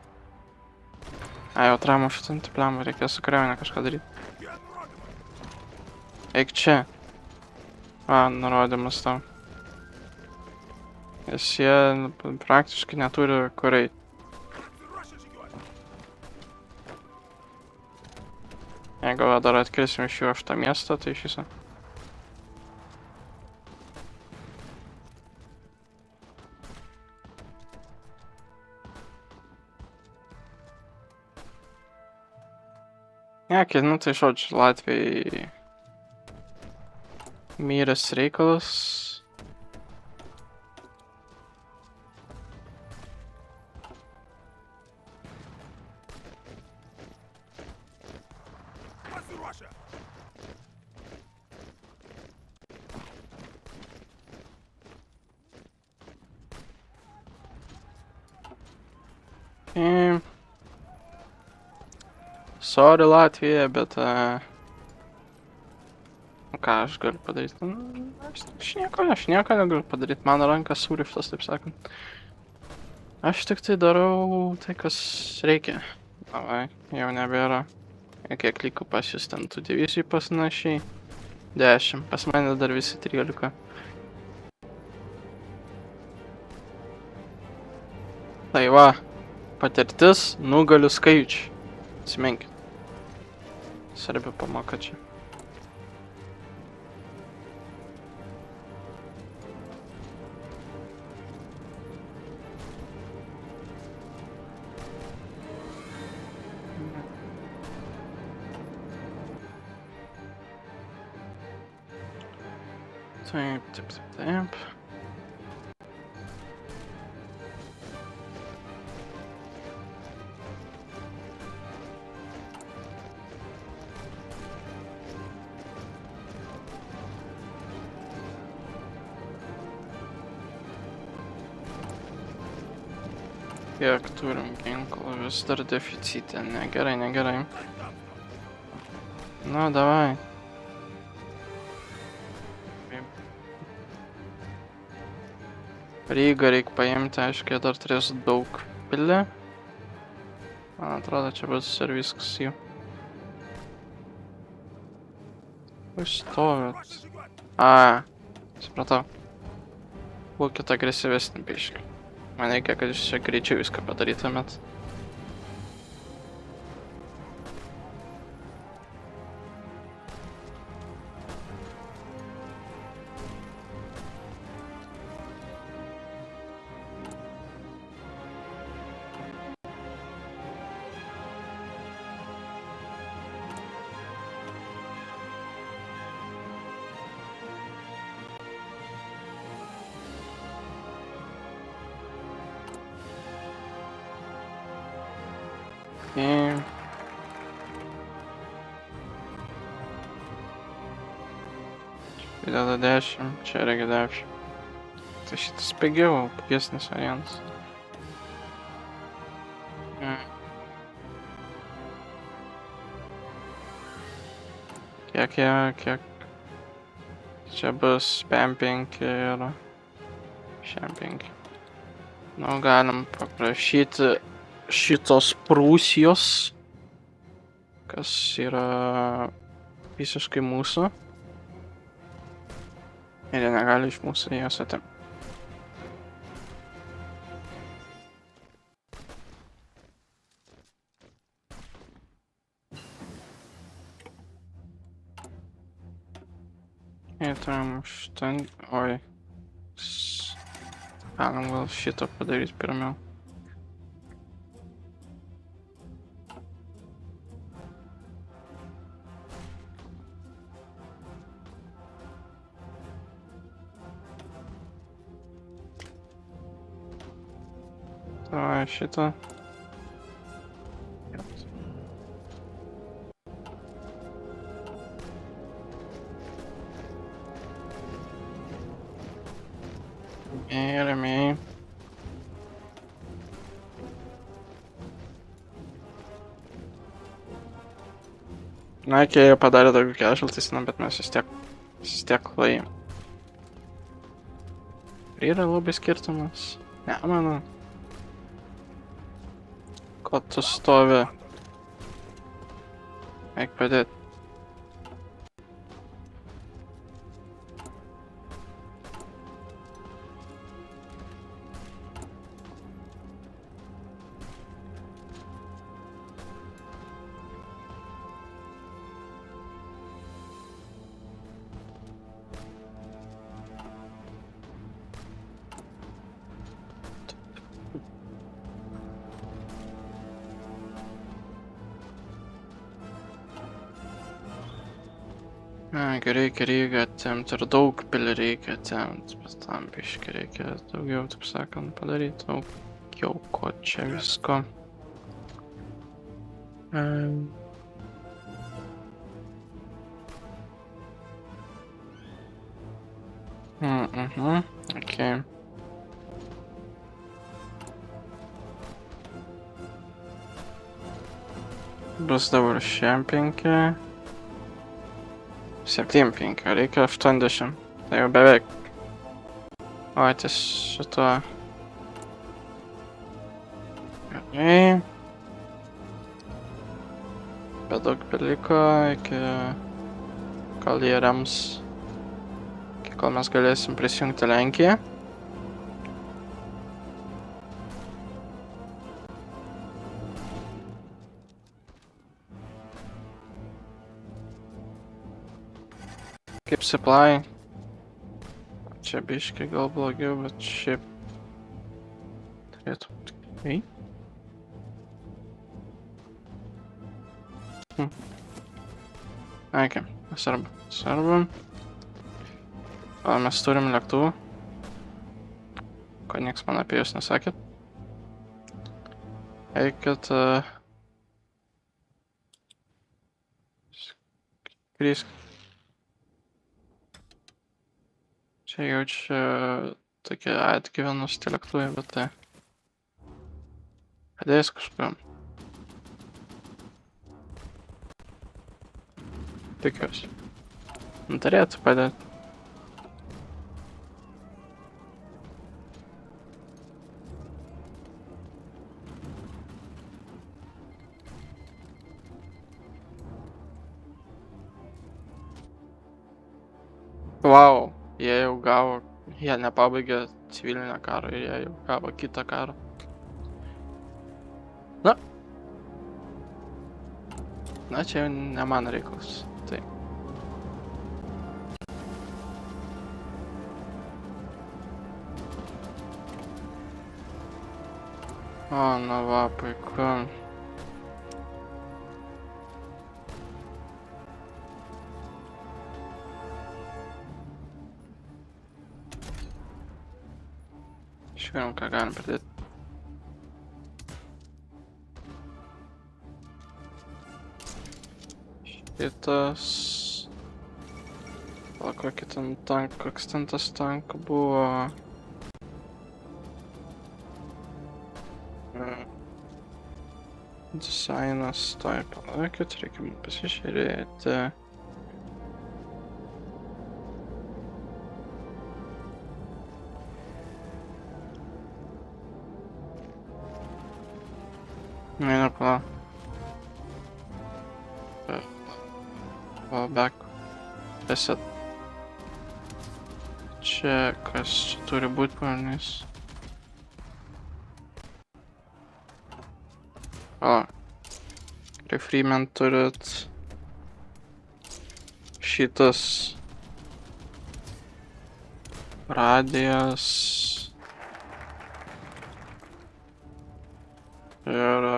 S1: Jau traumą šitą antipliamą, reikia su kariuomenė kažką daryti. Eik čia. Nurodymas tam. Nes jie praktiškai neturi kur eit. Jeigu dar atkirsim iš jų šitą miestą, tai iš viso. Nu tai žodžiu, Latvijai myrės reikalas. Sorry Latvija, bet ką aš galiu padaryti? Aš nieko negaliu padaryti, mano rankas surištas, taip sakant. Aš tik tai darau tai, kas reikia. Davai, jau nebėra. Kiek liko pas jūs ten tų divizijų pasinašiai? 10, pas mane dar visi 13. Tai va, patirtis nugaliu skaičių. Atsiminkit. Svarbi pamoka čia. Taip. Kiek turim ginklų, vis dar deficite, negerai, negerai. Nu, davai. Rygą reikia paimti, aiškiai, dar turės daug pilį. Man atrodo, čia bus ir viskas jų. Jūs stovit. Supratau. Būkit agresyvesni biškai. Man reikia, kad jūs čia greičiau viską padarytumėt. Įdeda 10, čia reikia 10. Tai šitas pigiau, pigesnis variantas. Kiek. Čia bus PM5 ir šiam5. Nu, galim paprašyti šitos Prūsijos, kas yra visiškai mūsų. Ir jie negali iš mūsų jos atimti. Ir turim 8... Oi. Galim gal šitą padaryti pirmiau. Давай šitą. Ramiai. Na, kai jie padarė daugiau casualties, bet mes vis tiek laimėjom. Yra labai skirtumas. Ne, manau. Ko tu stovi? Eik padėti. Reikia Rygą atimti ir daug pilį reikia atimti, bet tam biškį reikia daugiau, taip sakant, padaryti daugiau ko čia visko. Okay. Bus dabar šiam5. 7-5, reikia 80. Tai jau beveik. O, ties šituo. Gerai. Bet daug beliko iki kol jie rems. Iki kol mes galėsim prisijungti Lenkiją. Kaip supply. Čia biškai gal blogiau, bet šiaip turėtų būti gerai. Ok, svarbu. O mes turim lėktuvų. Ko nieks man apie jūs nesakė. Eikit... Skrisk. Čia jaučia tokie atgyvenus tie lėktuvai, bet tai... Padės kažkam. Tikiuosi. Turėtų padėti. Vau, jie jau gavo, jie nepabaigė civilinio karo ir jie jau gavo kitą karą. Na, čia jau ne mano reikalas. Tai. O, na va, puiku. Žiūrėjom, ką galim pridėti. Šitas... Pala, kokį ten tank, koks ten tas tank buvo... Dizainas, toj palaukit, reikia man pasižiūrėti. Ne, pala. Back. Reset. Čia kas čia turi būti pavarnys. O. Refreshment turit. Šitas. Radijas. Ir...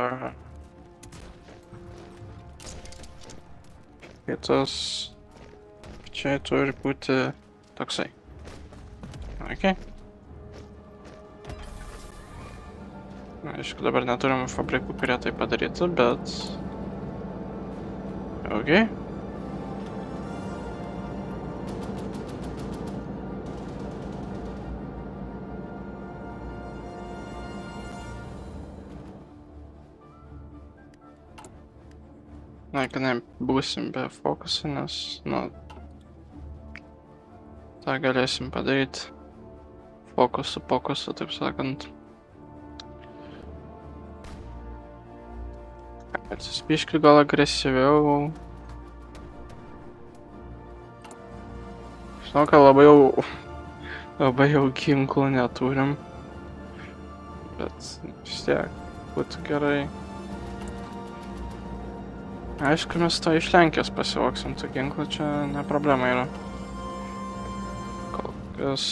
S1: Kitas... Čia turi būti toksai. Ok. Na, aišku, dabar neturim fabrikų, kurie tai padarytų, bet... Ok. Na, kad nebūsim be fokusų, nes, nu... tą galėsim padaryti. Fokusu, taip sakant. Atsispiškiu gal agresyviau. Žinau, kad labai jau ginklų neturim. Bet vis tiek būtų gerai. Aišku, mes to iš Lenkijos pasivoksim tų ginklų, čia ne problema yra. Kol kas...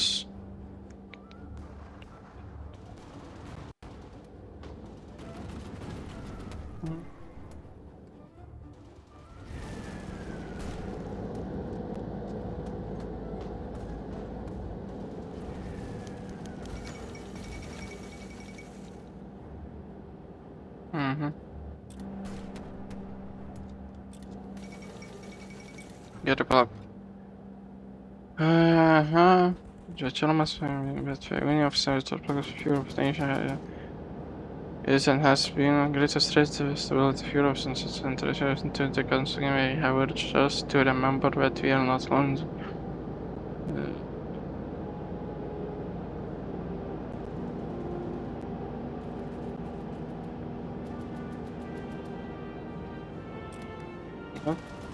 S1: Gerai, palauk. Aha. Gentleman's with Union of Service to Progress of Europe Asia is and has been a greatest threat to the stability of Europe since its integration into the country. We have urged us to remember that we are not alone.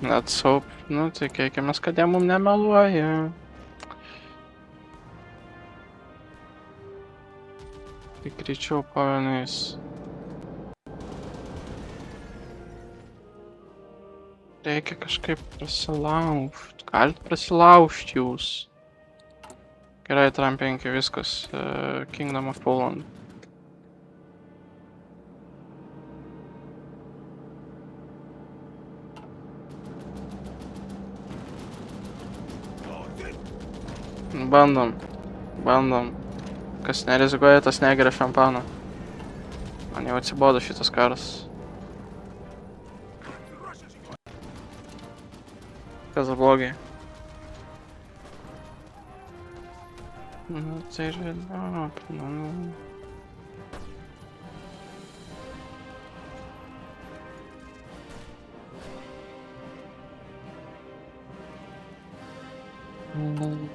S1: Let's hope, nu, tikėkimės, kad jie mum nemeluoja. Tik greičiau pavienais. Reikia kažkaip prasilaužt. Galit prasilaužt jūs. Gerai, Tram 5, viskas. Kingdom of Poland. Bandom. Kas nerizikuoja, tas negeria šampano. Man jau atsibodo šitas karas. Kas blogai? Nu, tai yra... Mm.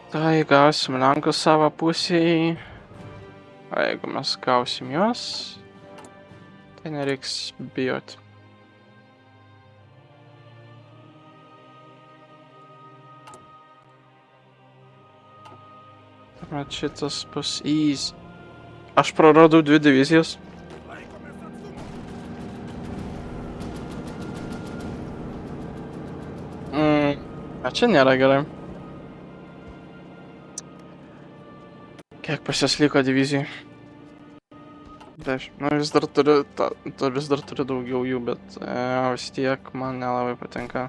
S1: Tai gausim Lenkus savo pusėj. O jeigu mes gausim juos, tai nereiks bijoti. Tuomet šitas bus easy. Aš praradau 2 divizijas. A čia nėra gerai. Kiek pas jas liko divizijų? 10. Nu, vis dar turiu daugiau jų, bet vis tiek man nelabai patinka.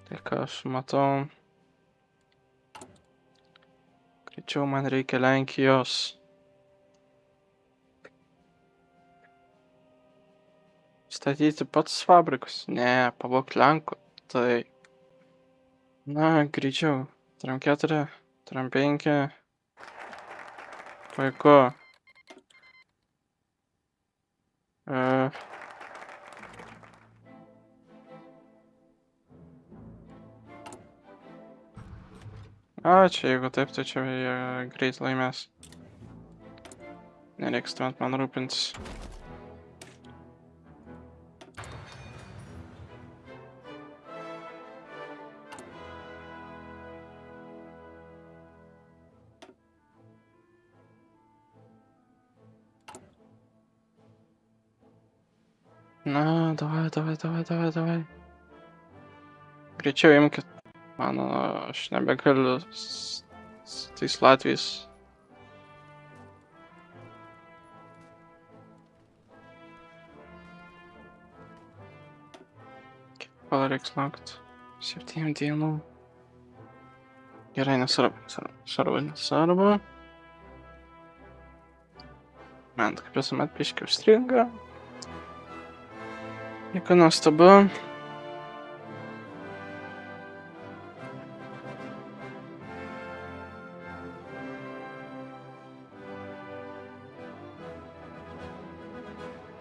S1: Tai ką aš matau. Greičiau man reikia Lenkijos. Statyti pats fabrikus? Ne, pavok Lenkų. Tai... Na, greičiau. Turim 4, turim 5. Puiku. A, čia jeigu taip, tai čia jie greit laimės. Nereiks tuomet man rūpintis. Na, davai. Greičiau imkit. Mano, aš nebegaliu su tais Latviais. Kol reiks laukti 7 dienų. Gerai, nesvarbu. Man, kaip visuomet biškį užstringa. Nieko nuostabu.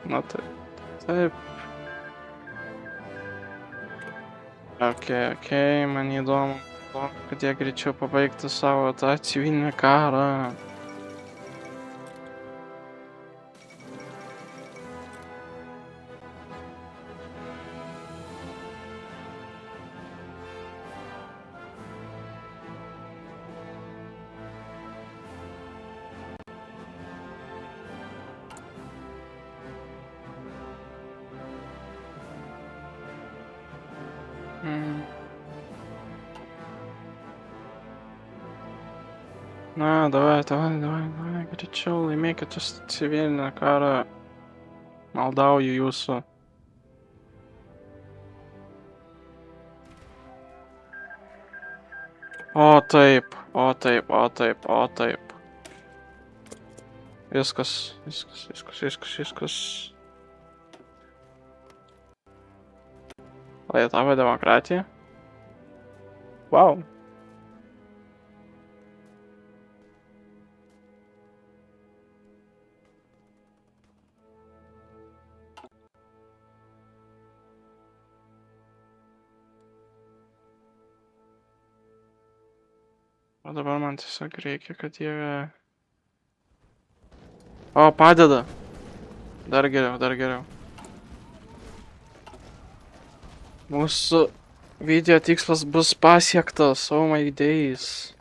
S1: Na taip. Okei, man įdomu, kad jie greičiau pabaigtų savo tą civilinį karą. Na, davai, greičiau laimėkit jūs civilinę karą. Maldauju jūsų. O taip. Viskas. O jie tavo demokratija? Wow. O dabar man tiesiog reikia, kad jie... O, padeda. Dar geriau. Mūsų video tikslas bus pasiektas, oh my days.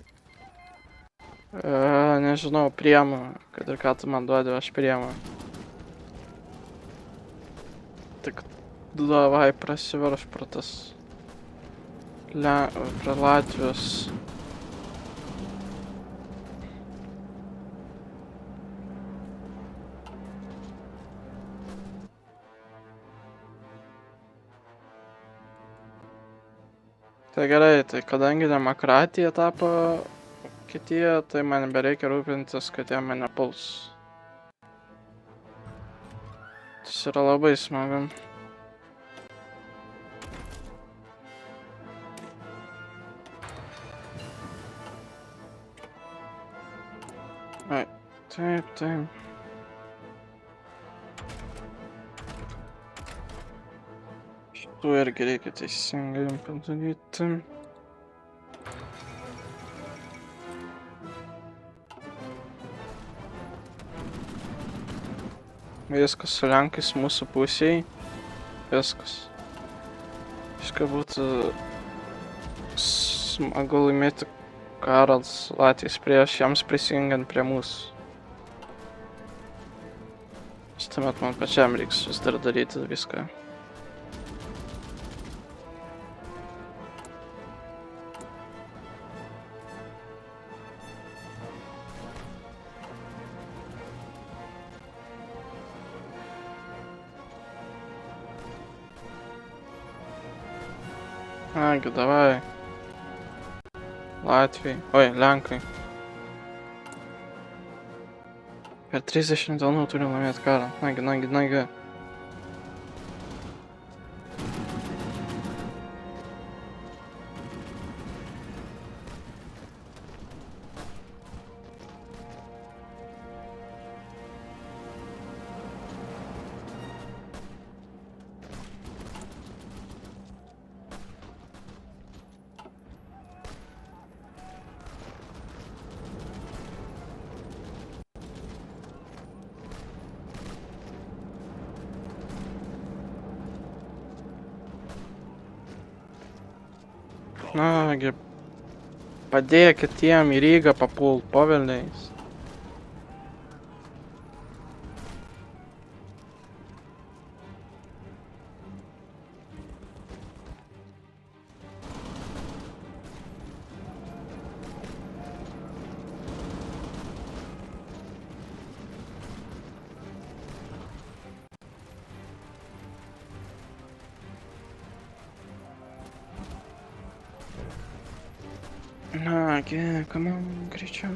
S1: Nežinau, priemu, kad ir ką tu man duodi, aš priemu. Tik davai prasiverš pro tas... Pro Latvijos. Tai gerai, tai kadangi demokratija tapo Vokietija, tai man bereikia rūpintis, kad jie mane puls. Tas yra labai smagu. Taip, taip. Šitų irgi reikia teisingai padaryti. Viskas su Lenkais mūsų pusėj. Viskas. Viską būtų smagu laimėti karą su Latvijos prieš jiems prisijungiant prie mūsų. Tuomet man pačiam reiks vis dar daryti viską. Nagi, davai. Latvijai. Oi, Lenkai. Per 30 dienų turim laimėti karą. Nagi. Nagi, padėkit jiem į Rygą papult po velniais. Nagi, come on, greičiau.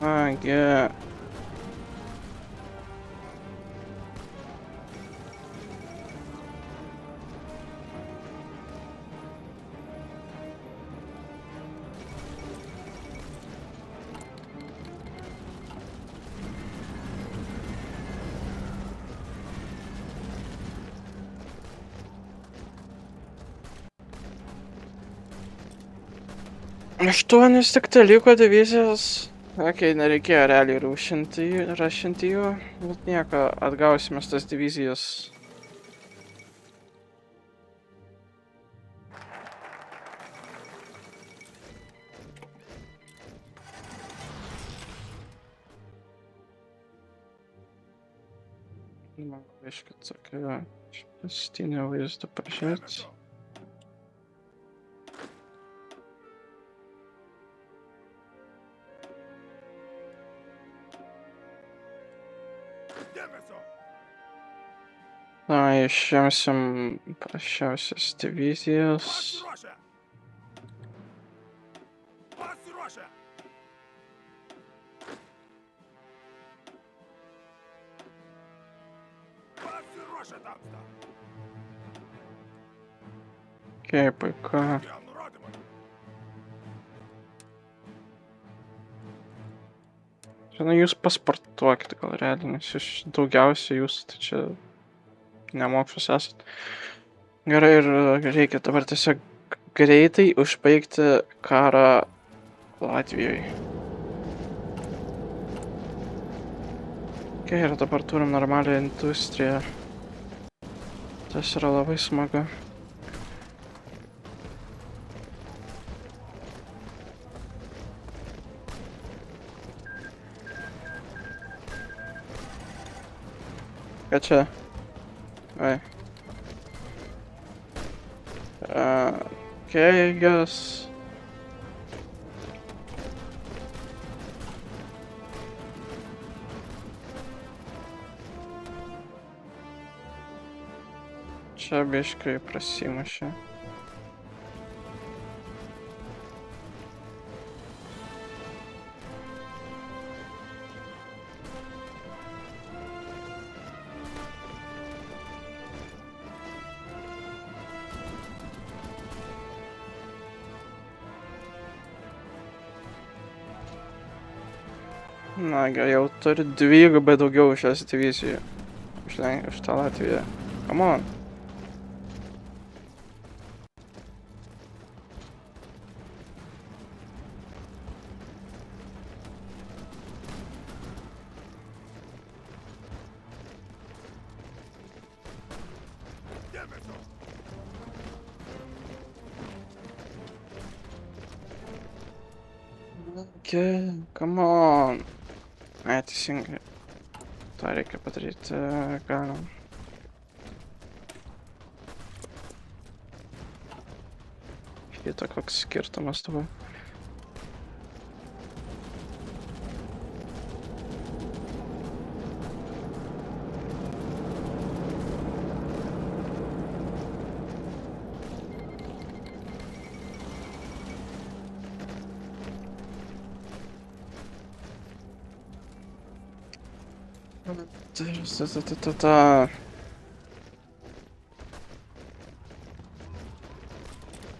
S1: Nagi. Aštuonis tik liko divizijos. Okei, nereikėjo realiai rašinti jų, bet nieko, atgausime tas divizijas. Man reiškia tokia švestinė vaizdą pažiūrėti. Na, išimsim prasčiausias divizijas. Okei, puiku. Žinai, jūs pasportuokit gal realiai, nes jūs daugiausiai jūs, tai čia nemokšus esat. Gerai, ir reikia dabar tiesiog greitai užbaigti karą Latvijoje. Okei, ir dabar turim normalią industriją. Tas yra labai smagu. Ką čia? Oi. Okay, I guess. Čia biškai prasimušė. Na, jau turi dvigubai daugiau šios divizijų. Už tą Latviją. Come on. Okay, come on. Ai, teisingai. To reikia padaryti, galim. Šitą koks skirtumas dabar.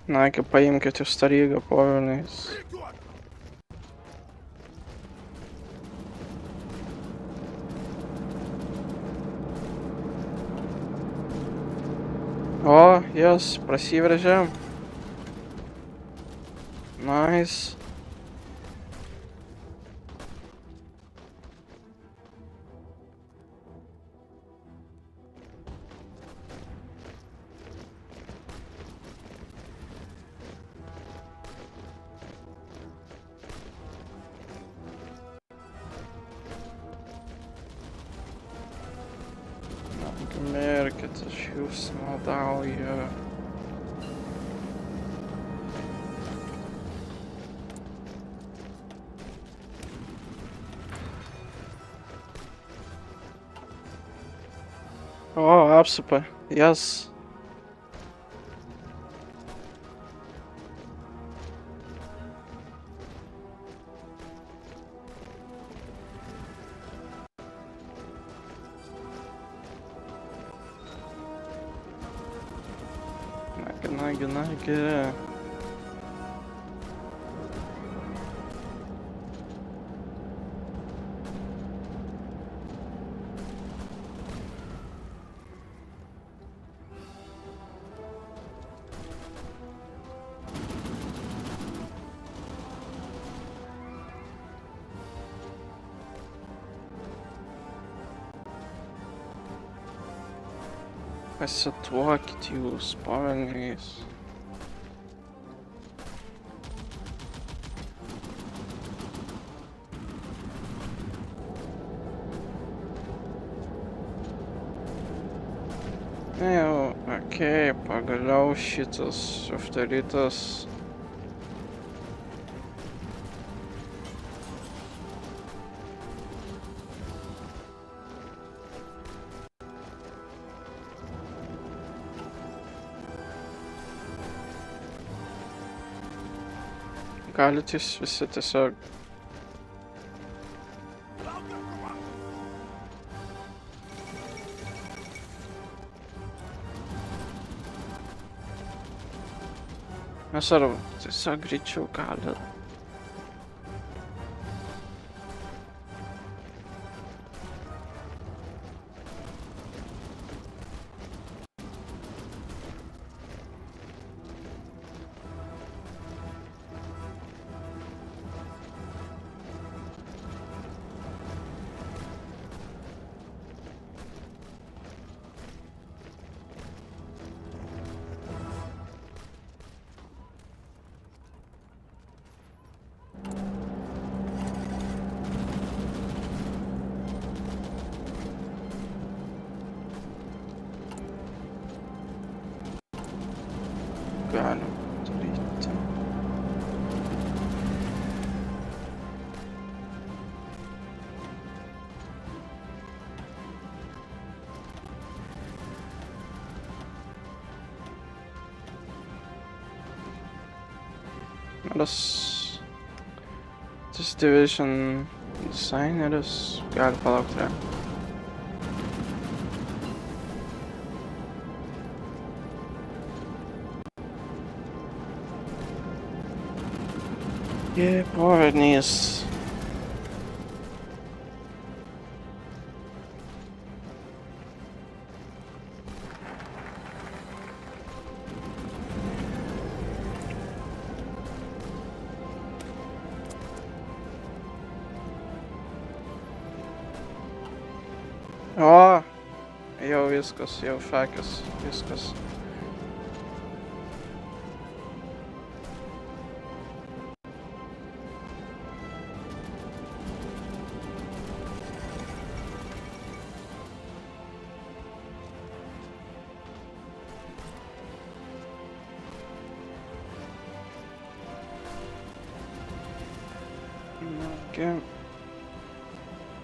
S1: Na, paimkit iš Starygą poviliais. O, jas prasiveržė. Nice. Merkit, aš jūs maldauju. O, apsupa. Jas. Nagi. Pasituokit jūs, poviliais. Jau, okei, pagaliau šitas uždarytas. Galite visi tiesiog. Nesvarbu, tiesiog greičiau gali. Geras. Tas Division dizaineris gali palaukt realiai. Pornīs. O, jau viskas, jau šakės, viskas.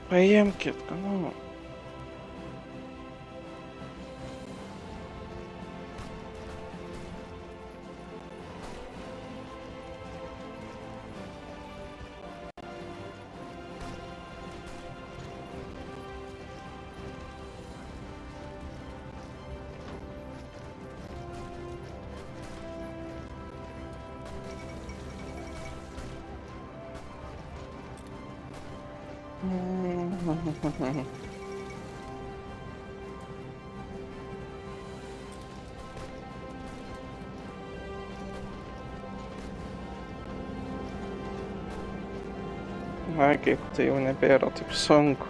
S1: Paimkit, nu. Ai, kaip tai jau nebėra taip sunku.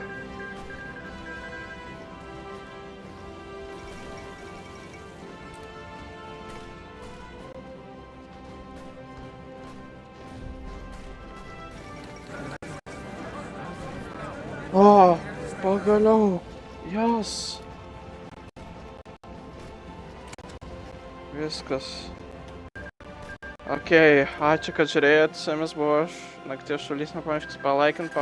S1: O, pagaliau, jos. Viskas. Okei, ačiū, kad žiūrėjot, su jumis buvo aš, Nakties Šaulys, nepamirškit palaikint,